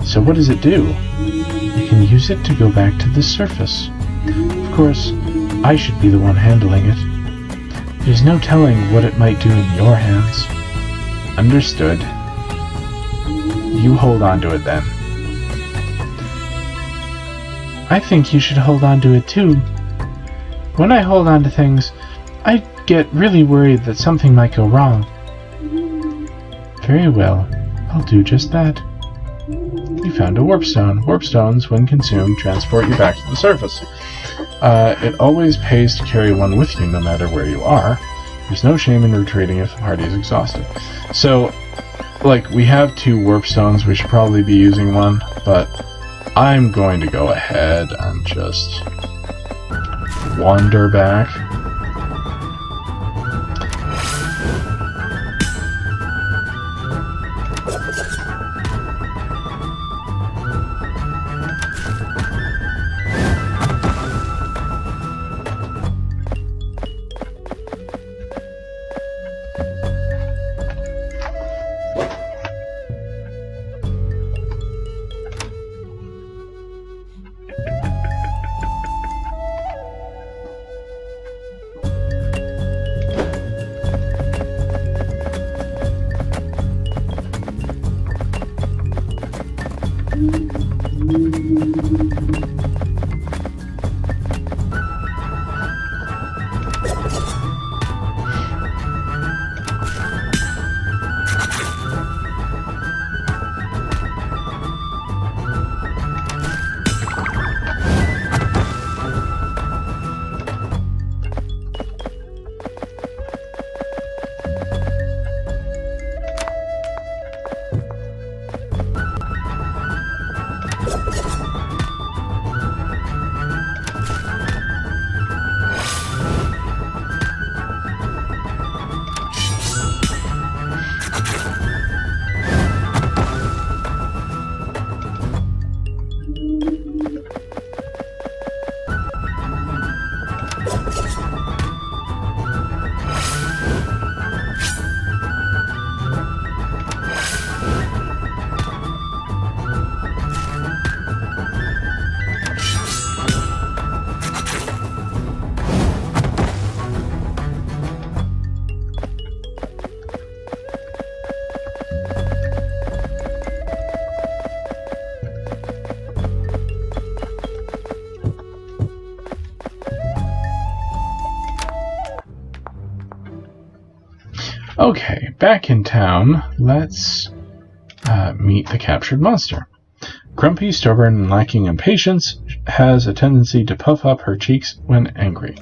So what does it do? You can use it to go back to the surface. Of course, I should be the one handling it. There's no telling what it might do in your hands. Understood. You hold on to it then. I think you should hold on to it too. When I hold on to things, I get really worried that something might go wrong. Very well. I'll do just that. You found a warp stone. Warp stones, when consumed, transport you back to the surface. It always pays to carry one with you, no matter where you are. There's no shame in retreating if the party is exhausted. So, like, we have 2 warp stones. We should probably be using one, but I'm going to go ahead and just wander back. Okay, back in town, let's meet the captured monster. Grumpy, stubborn, and lacking in patience, has a tendency to puff up her cheeks when angry.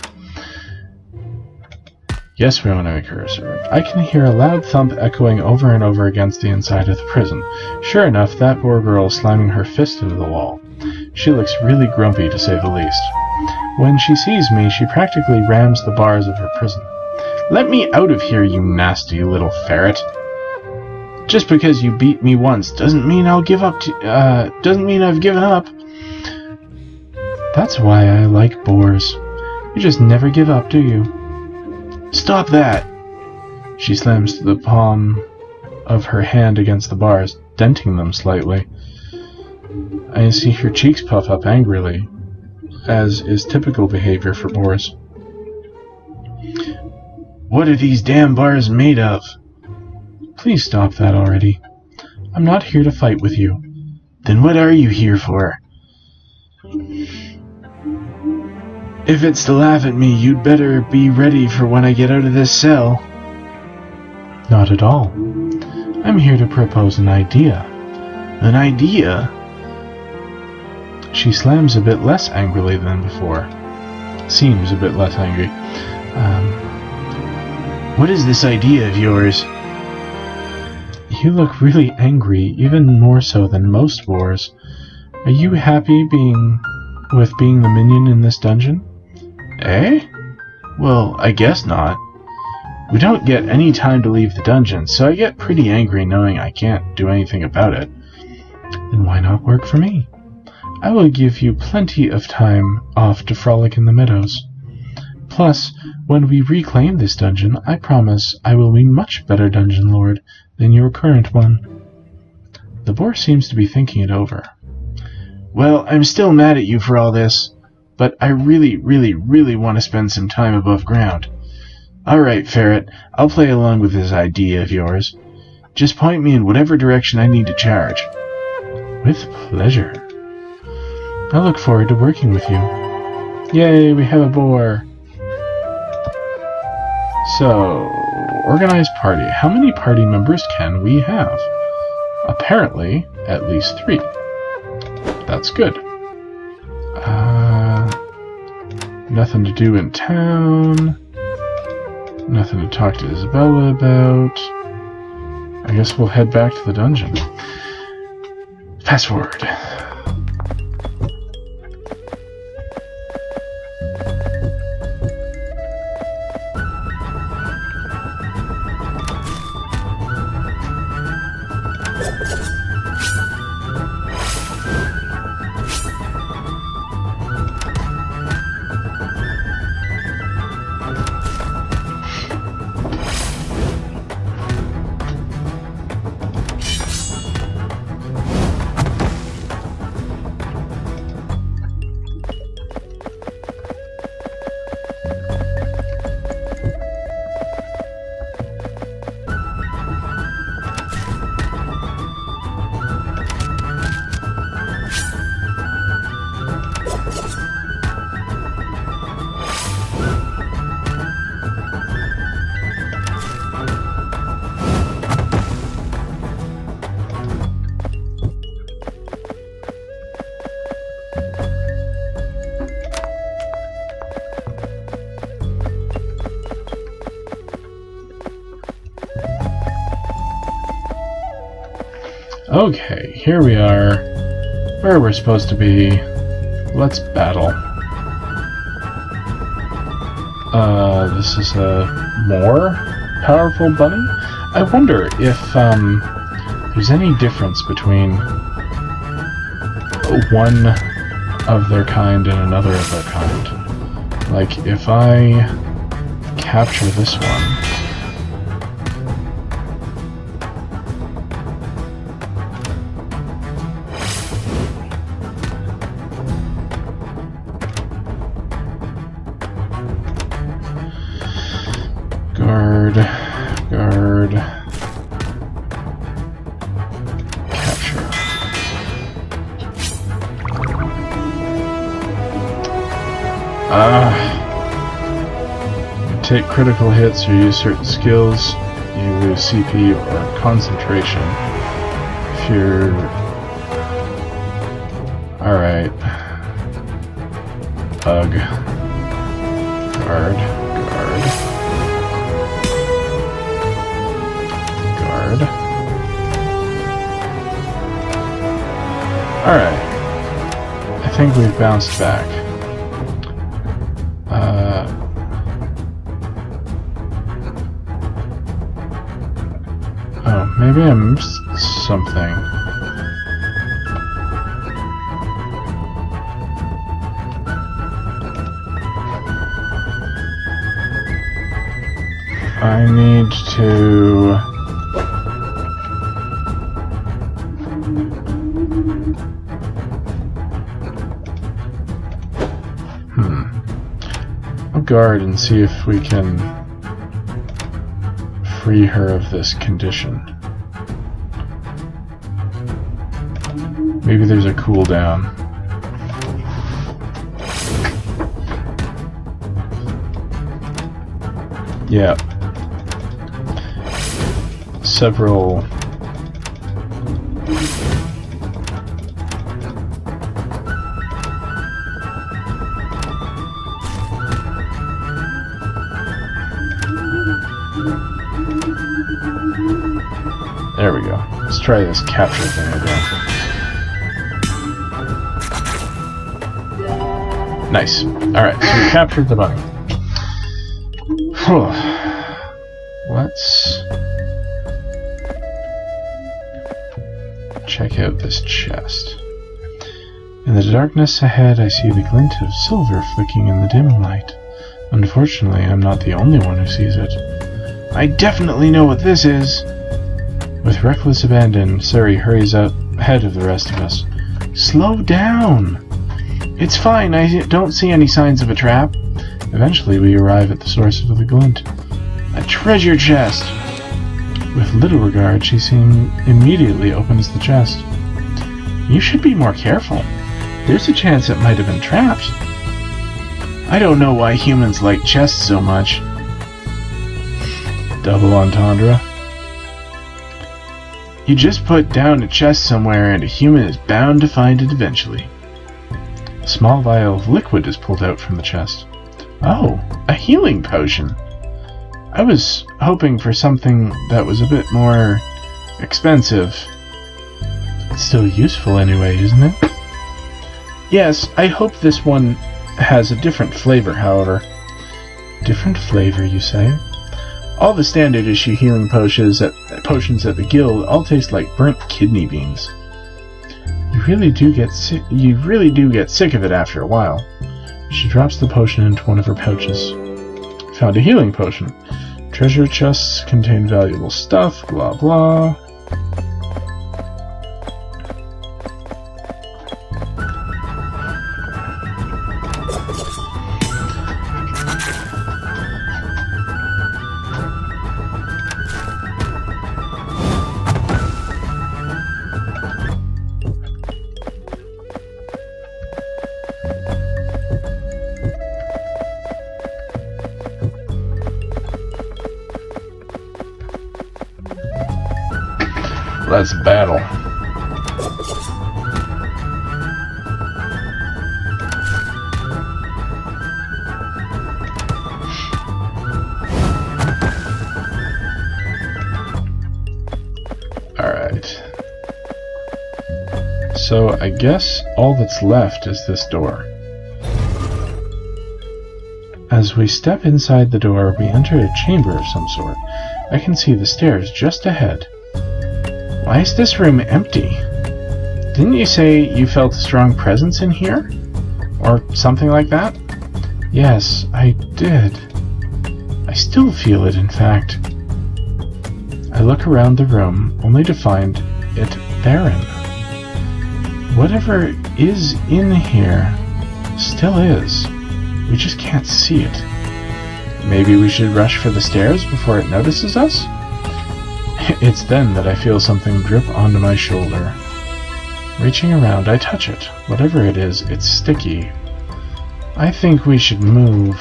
Yes, we want to make her a servant. I can hear a loud thump echoing over and over against the inside of the prison. Sure enough, that poor girl is slamming her fist into the wall. She looks really grumpy, to say the least. When she sees me, she practically rams the bars of her prison. Let me out of here, you nasty little ferret. Just because you beat me once doesn't mean I'll give up doesn't mean I've given up. That's why I like boars. You just never give up, do you? Stop that! She slams the palm of her hand against the bars, denting them slightly. I see her cheeks puff up angrily, as is typical behavior for boars. What are these damn bars made of? Please stop that already. I'm not here to fight with you. Then what are you here for? If it's to laugh at me, you'd better be ready for when I get out of this cell. Not at all. I'm here to propose an idea. An idea? She slams a bit less angrily than before. Seems a bit less angry. What is this idea of yours? You look really angry, even more so than most boars. Are you happy being the minion in this dungeon? Eh? Well, I guess not. We don't get any time to leave the dungeon, so I get pretty angry knowing I can't do anything about it. Then why not work for me? I will give you plenty of time off to frolic in the meadows. Plus, when we reclaim this dungeon, I promise I will be much better dungeon lord than your current one. The boar seems to be thinking it over. Well, I'm still mad at you for all this, but I really want to spend some time above ground. Alright, Ferret, I'll play along with this idea of yours. Just point me in whatever direction I need to charge. With pleasure. I look forward to working with you. Yay, we have a boar! So, Organized party. How many party members can we have? Apparently, at least 3. That's good. Nothing to do in town. Nothing to talk to Isabella about. I guess we'll head back to the dungeon. Fast forward. Okay, here we are, where we're supposed to be. Let's battle. This is a more powerful bunny? I wonder if, there's any difference between one of their kind and another of their kind. Like, if I capture this one, guard, capture. You take critical hits or use certain skills, you lose CP or concentration. If you're... Alright. Guard. Alright. I think we've bounced back. Oh, maybe I missed something. I need to... I'll guard and see if we can free her of this condition. Maybe there's a cooldown. Yeah. Several... There we go. Let's try this capture thing again. Nice. Alright, so we captured the bunny. Let's check out this chest. In the darkness ahead, I see the glint of silver flicking in the dim light. Unfortunately, I'm not the only one who sees it. I definitely know what this is! With reckless abandon, Suri hurries up ahead of the rest of us. Slow down! It's fine, I don't see any signs of a trap. Eventually, we arrive at the source of the glint. A treasure chest! With little regard, she immediately opens the chest. You should be more careful. There's a chance it might have been trapped. I don't know why humans like chests so much. Double entendre. You just put down a chest somewhere and a human is bound to find it eventually. A small vial of liquid is pulled out from the chest. Oh, a healing potion. I was hoping for something that was a bit more expensive. It's still useful anyway, isn't it? Yes, I hope this one has a different flavor, however. Different flavor, you say? All the standard issue healing potions at the guild all taste like burnt kidney beans. You really do get sick of it after a while. She drops the potion into one of her pouches. Found a healing potion. Treasure chests contain valuable stuff, blah blah. Let's battle. Alright. So I guess all that's left is this door. As we step inside the door, we enter a chamber of some sort. I can see the stairs just ahead. Why is this room empty? Didn't you say you felt a strong presence in here? Or something like that? Yes, I did. I still feel it, in fact. I look around the room, only to find it barren. Whatever is in here still is. We just can't see it. Maybe we should rush for the stairs before it notices us? It's then that I feel something drip onto my shoulder. Reaching around, I touch it. Whatever it is, it's sticky. I think we should move.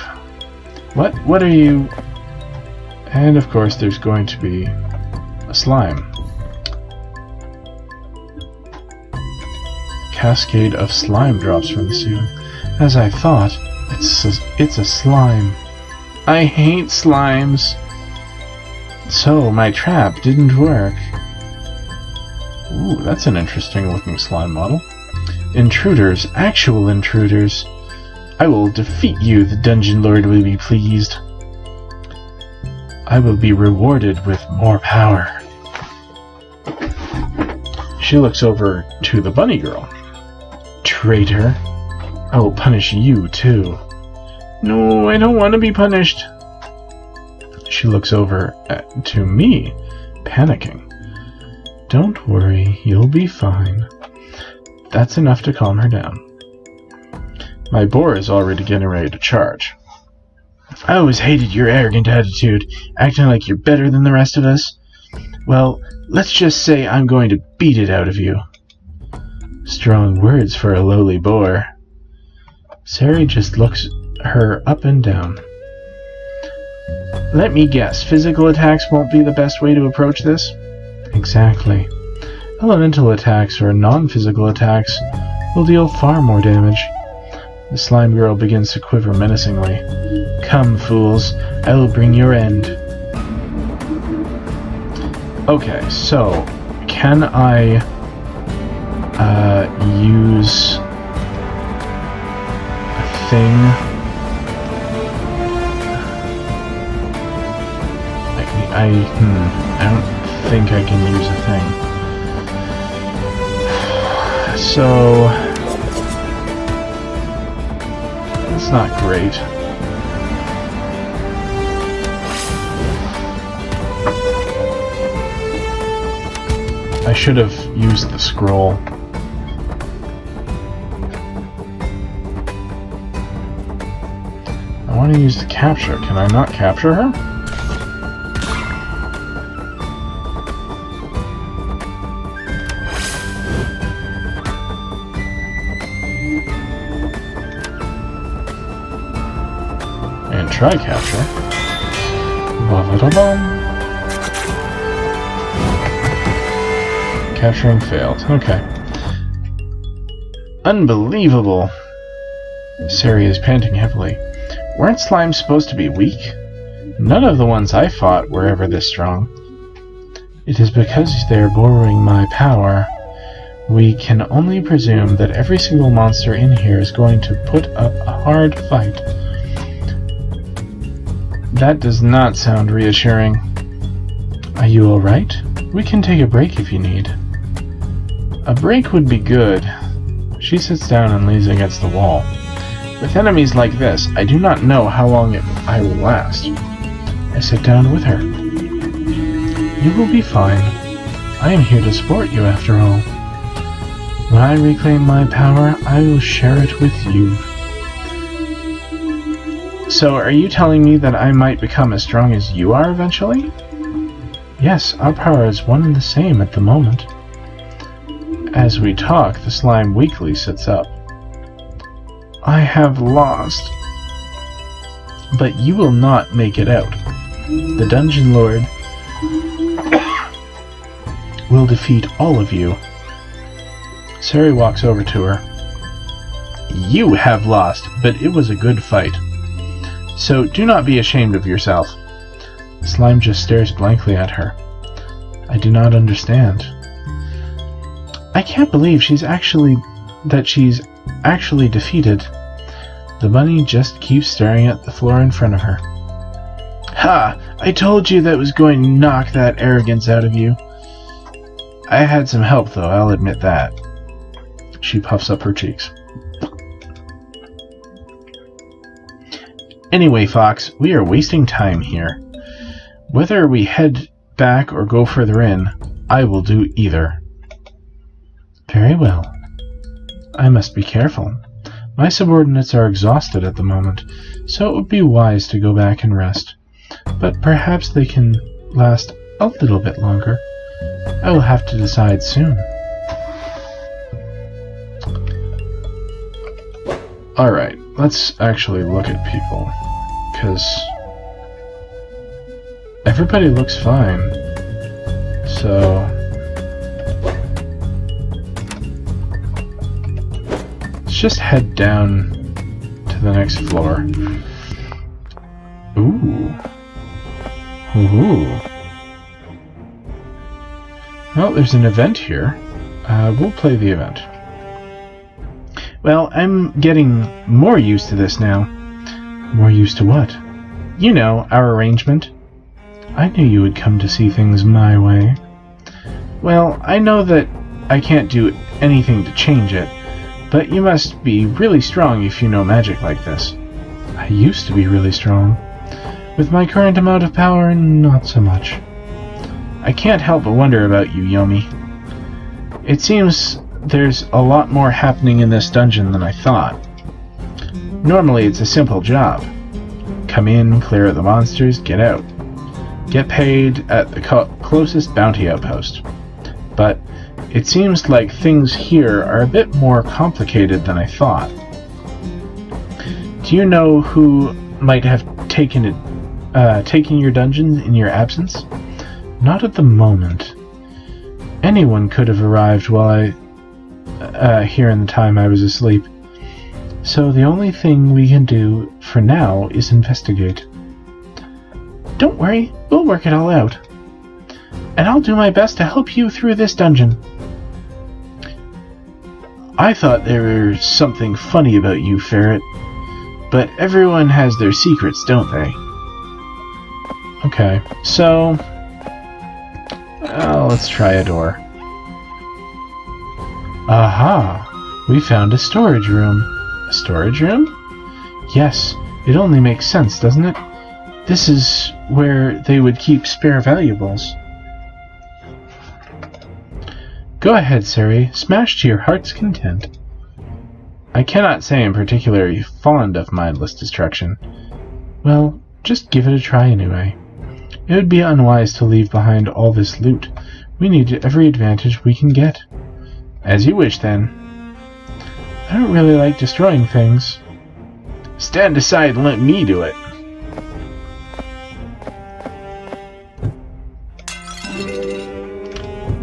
What are you... And of course there's going to be a slime. Cascade of slime drops from the ceiling. As I thought, it's a slime. I hate slimes. So, my trap didn't work. Ooh, that's an interesting looking slime model. Intruders, actual intruders. I will defeat you, the Dungeon Lord will be pleased. I will be rewarded with more power. She looks over to the bunny girl. Traitor. I will punish you, too. No, I don't want to be punished. She looks over to me, panicking. Don't worry, you'll be fine. That's enough to calm her down. My boar is already getting ready to charge. I always hated your arrogant attitude, acting like you're better than the rest of us. Well, let's just say I'm going to beat it out of you. Strong words for a lowly boar. Sari just looks her up and down. Let me guess, physical attacks won't be the best way to approach this? Exactly. Elemental attacks or non-physical attacks will deal far more damage. The slime girl begins to quiver menacingly. Come, fools, I will bring your end. Okay, so, can I use a thing? I don't think I can use a thing. So... that's not great. I should have used the scroll. I want to use the capture. Can I not capture her? And try capture. Ba-ba-da-bum. Capturing failed. Okay. Unbelievable. Sari is panting heavily. Weren't slimes supposed to be weak? None of the ones I fought were ever this strong. It is because they are borrowing my power. We can only presume that every single monster in here is going to put up a hard fight. That does not sound reassuring. Are you alright? We can take a break if you need. A break would be good. She sits down and leans against the wall. With enemies like this, I do not know how long I will last. I sit down with her. You will be fine. I am here to support you after all. When I reclaim my power, I will share it with you. So, are you telling me that I might become as strong as you are eventually? Yes, our power is one and the same at the moment. As we talk, the slime weakly sits up. I have lost. But you will not make it out. The Dungeon Lord will defeat all of you. Sari walks over to her. You have lost, but it was a good fight. So do not be ashamed of yourself. Slime just stares blankly at her. I do not understand. I can't believe she's actually defeated. The bunny just keeps staring at the floor in front of her. Ha! I told you that was going to knock that arrogance out of you. I had some help, though, I'll admit that. She puffs up her cheeks. Anyway, Fox, we are wasting time here. Whether we head back or go further in, I will do either. Very well. I must be careful. My subordinates are exhausted at the moment, so it would be wise to go back and rest. But perhaps they can last a little bit longer. I will have to decide soon. Alright, let's actually look at people, because everybody looks fine. So let's just head down to the next floor. Ooh. Ooh. Well, there's an event here. We'll play the event. Well, I'm getting more used to this now. More used to what? You know, our arrangement. I knew you would come to see things my way. Well, I know that I can't do anything to change it, but you must be really strong if you know magic like this. I used to be really strong. With my current amount of power, not so much. I can't help but wonder about you, Yomi. It seems there's a lot more happening in this dungeon than I thought. Normally it's a simple job. Come in, clear out the monsters, get out. Get paid at the closest bounty outpost. But it seems like things here are a bit more complicated than I thought. Do you know who might have taken your dungeon in your absence? Not at the moment. Anyone could have arrived while here in the time I was asleep. So the only thing we can do for now is investigate. Don't worry, we'll work it all out. And I'll do my best to help you through this dungeon. I thought there was something funny about you, Ferret. But everyone has their secrets, don't they? Okay, so let's try a door. Aha! We found a storage room. A storage room? Yes, it only makes sense, doesn't it? This is where they would keep spare valuables. Go ahead, Sari. Smash to your heart's content. I cannot say I'm particularly fond of mindless destruction. Well, just give it a try anyway. It would be unwise to leave behind all this loot. We need every advantage we can get. As you wish, then. I don't really like destroying things. Stand aside and let me do it.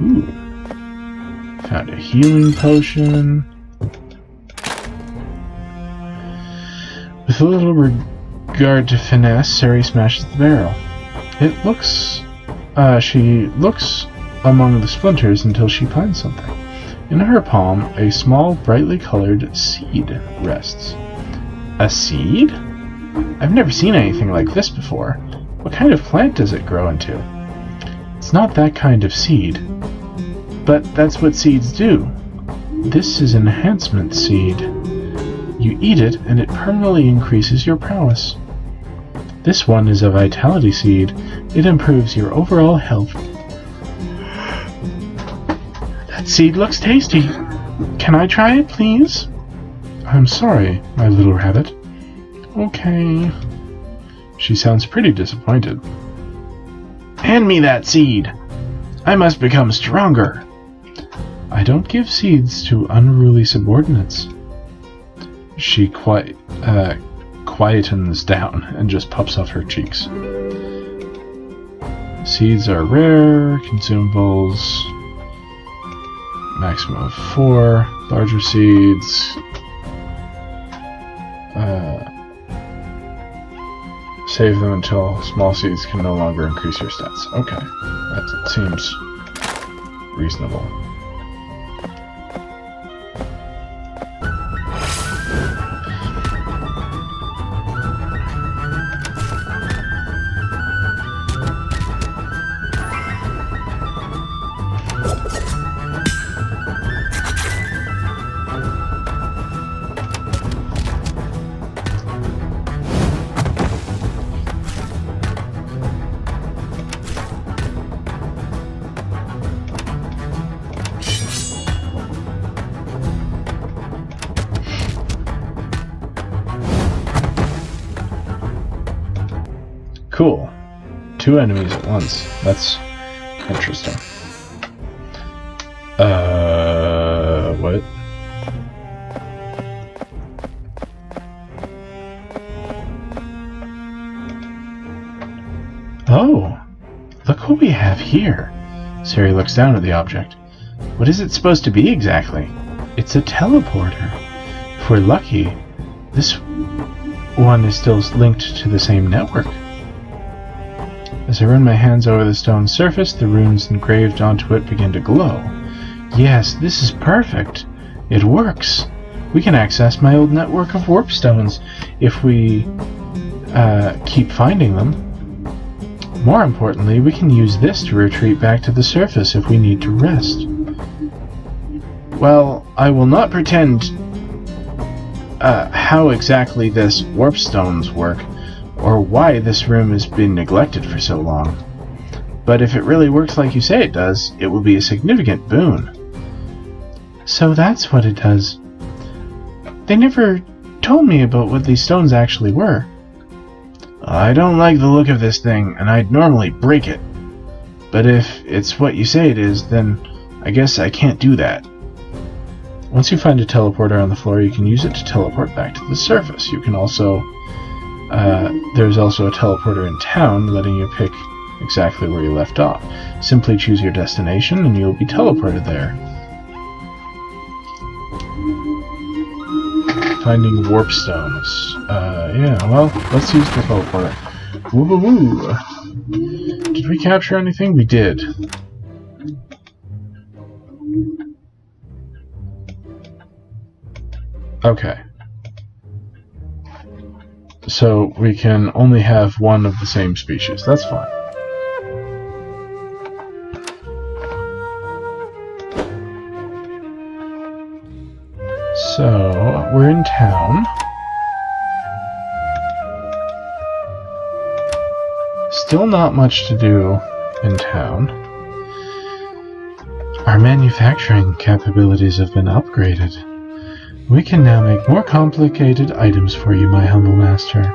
Ooh. Found a healing potion. With a little regard to finesse, Sari smashes the barrel. She looks among the splinters until she finds something. In her palm, a small, brightly colored seed rests. A seed? I've never seen anything like this before. What kind of plant does it grow into? It's not that kind of seed. But that's what seeds do. This is an enhancement seed. You eat it, and it permanently increases your prowess. This one is a vitality seed. It improves your overall health. That seed looks tasty. Can I try it, please? I'm sorry, my little rabbit. Okay. She sounds pretty disappointed. Hand me that seed. I must become stronger. I don't give seeds to unruly subordinates. She quietens down and just puffs off her cheeks. Seeds are rare, consumables, maximum of 4, larger seeds, save them until small seeds can no longer increase your stats. Okay, that seems reasonable. Cool. 2 enemies at once. That's interesting. What? Oh! Look what we have here. Sari looks down at the object. What is it supposed to be exactly? It's a teleporter. If we're lucky, this one is still linked to the same network. As I run my hands over the stone surface, the runes engraved onto it begin to glow. Yes, this is perfect. It works. We can access my old network of warp stones if we keep finding them. More importantly, we can use this to retreat back to the surface if we need to rest. Well, I will not pretend how exactly this warp stones work, or why this room has been neglected for so long. But if it really works like you say it does, it will be a significant boon. So that's what it does. They never told me about what these stones actually were. I don't like the look of this thing, and I'd normally break it. But if it's what you say it is, then I guess I can't do that. Once you find a teleporter on the floor, you can use it to teleport back to the surface. You can also there's also a teleporter in town, letting you pick exactly where you left off. Simply choose your destination and you'll be teleported there. Finding warp stones. Yeah, well, let's use the teleporter. Woo-hoo-hoo! Did we capture anything? We did. Okay. So we can only have one of the same species. That's fine. So we're in town. Still not much to do in town. Our manufacturing capabilities have been upgraded. We can now make more complicated items for you, my humble master.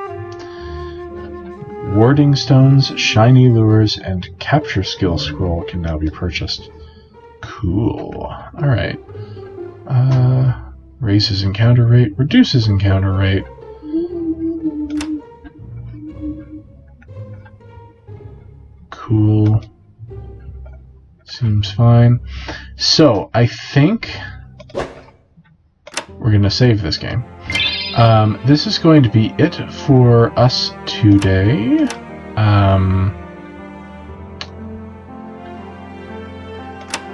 Warding stones, shiny lures, and capture skill scroll can now be purchased. Cool. Alright. Raises encounter rate, reduces encounter rate. Cool. Seems fine. So, I think we're going to save this game. This is going to be it for us today.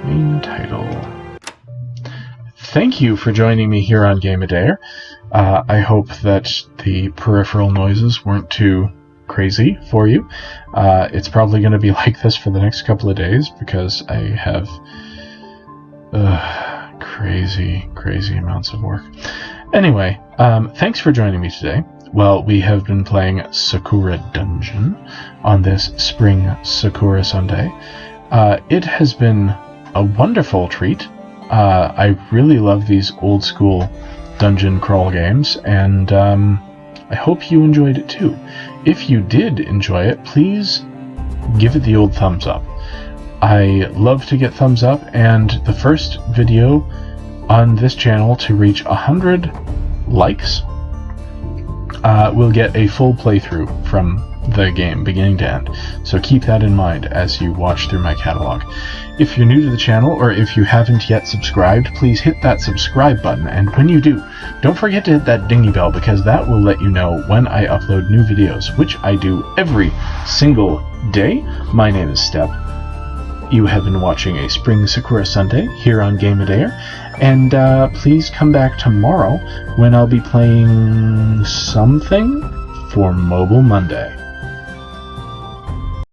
Main title. Thank you for joining me here on Game a Day. I hope that the peripheral noises weren't too crazy for you. It's probably going to be like this for the next couple of days because I have crazy amounts of work. Anyway, thanks for joining me today. Well, we have been playing Sakura Dungeon on this spring Sakura Sunday. It has been a wonderful treat. I really love these old school dungeon crawl games, and I hope you enjoyed it too. If you did enjoy it, please give it the old thumbs up. I love to get thumbs up, and the first video on this channel to reach 100 likes will get a full playthrough from the game beginning to end. So keep that in mind as you watch through my catalog. If you're new to the channel, or if you haven't yet subscribed, please hit that subscribe button, and when you do, don't forget to hit that dingy bell, because that will let you know when I upload new videos, which I do every single day. My name is Step. You have been watching a Spring Sakura Sunday here on Game a Day, and please come back tomorrow when I'll be playing something for Mobile Monday.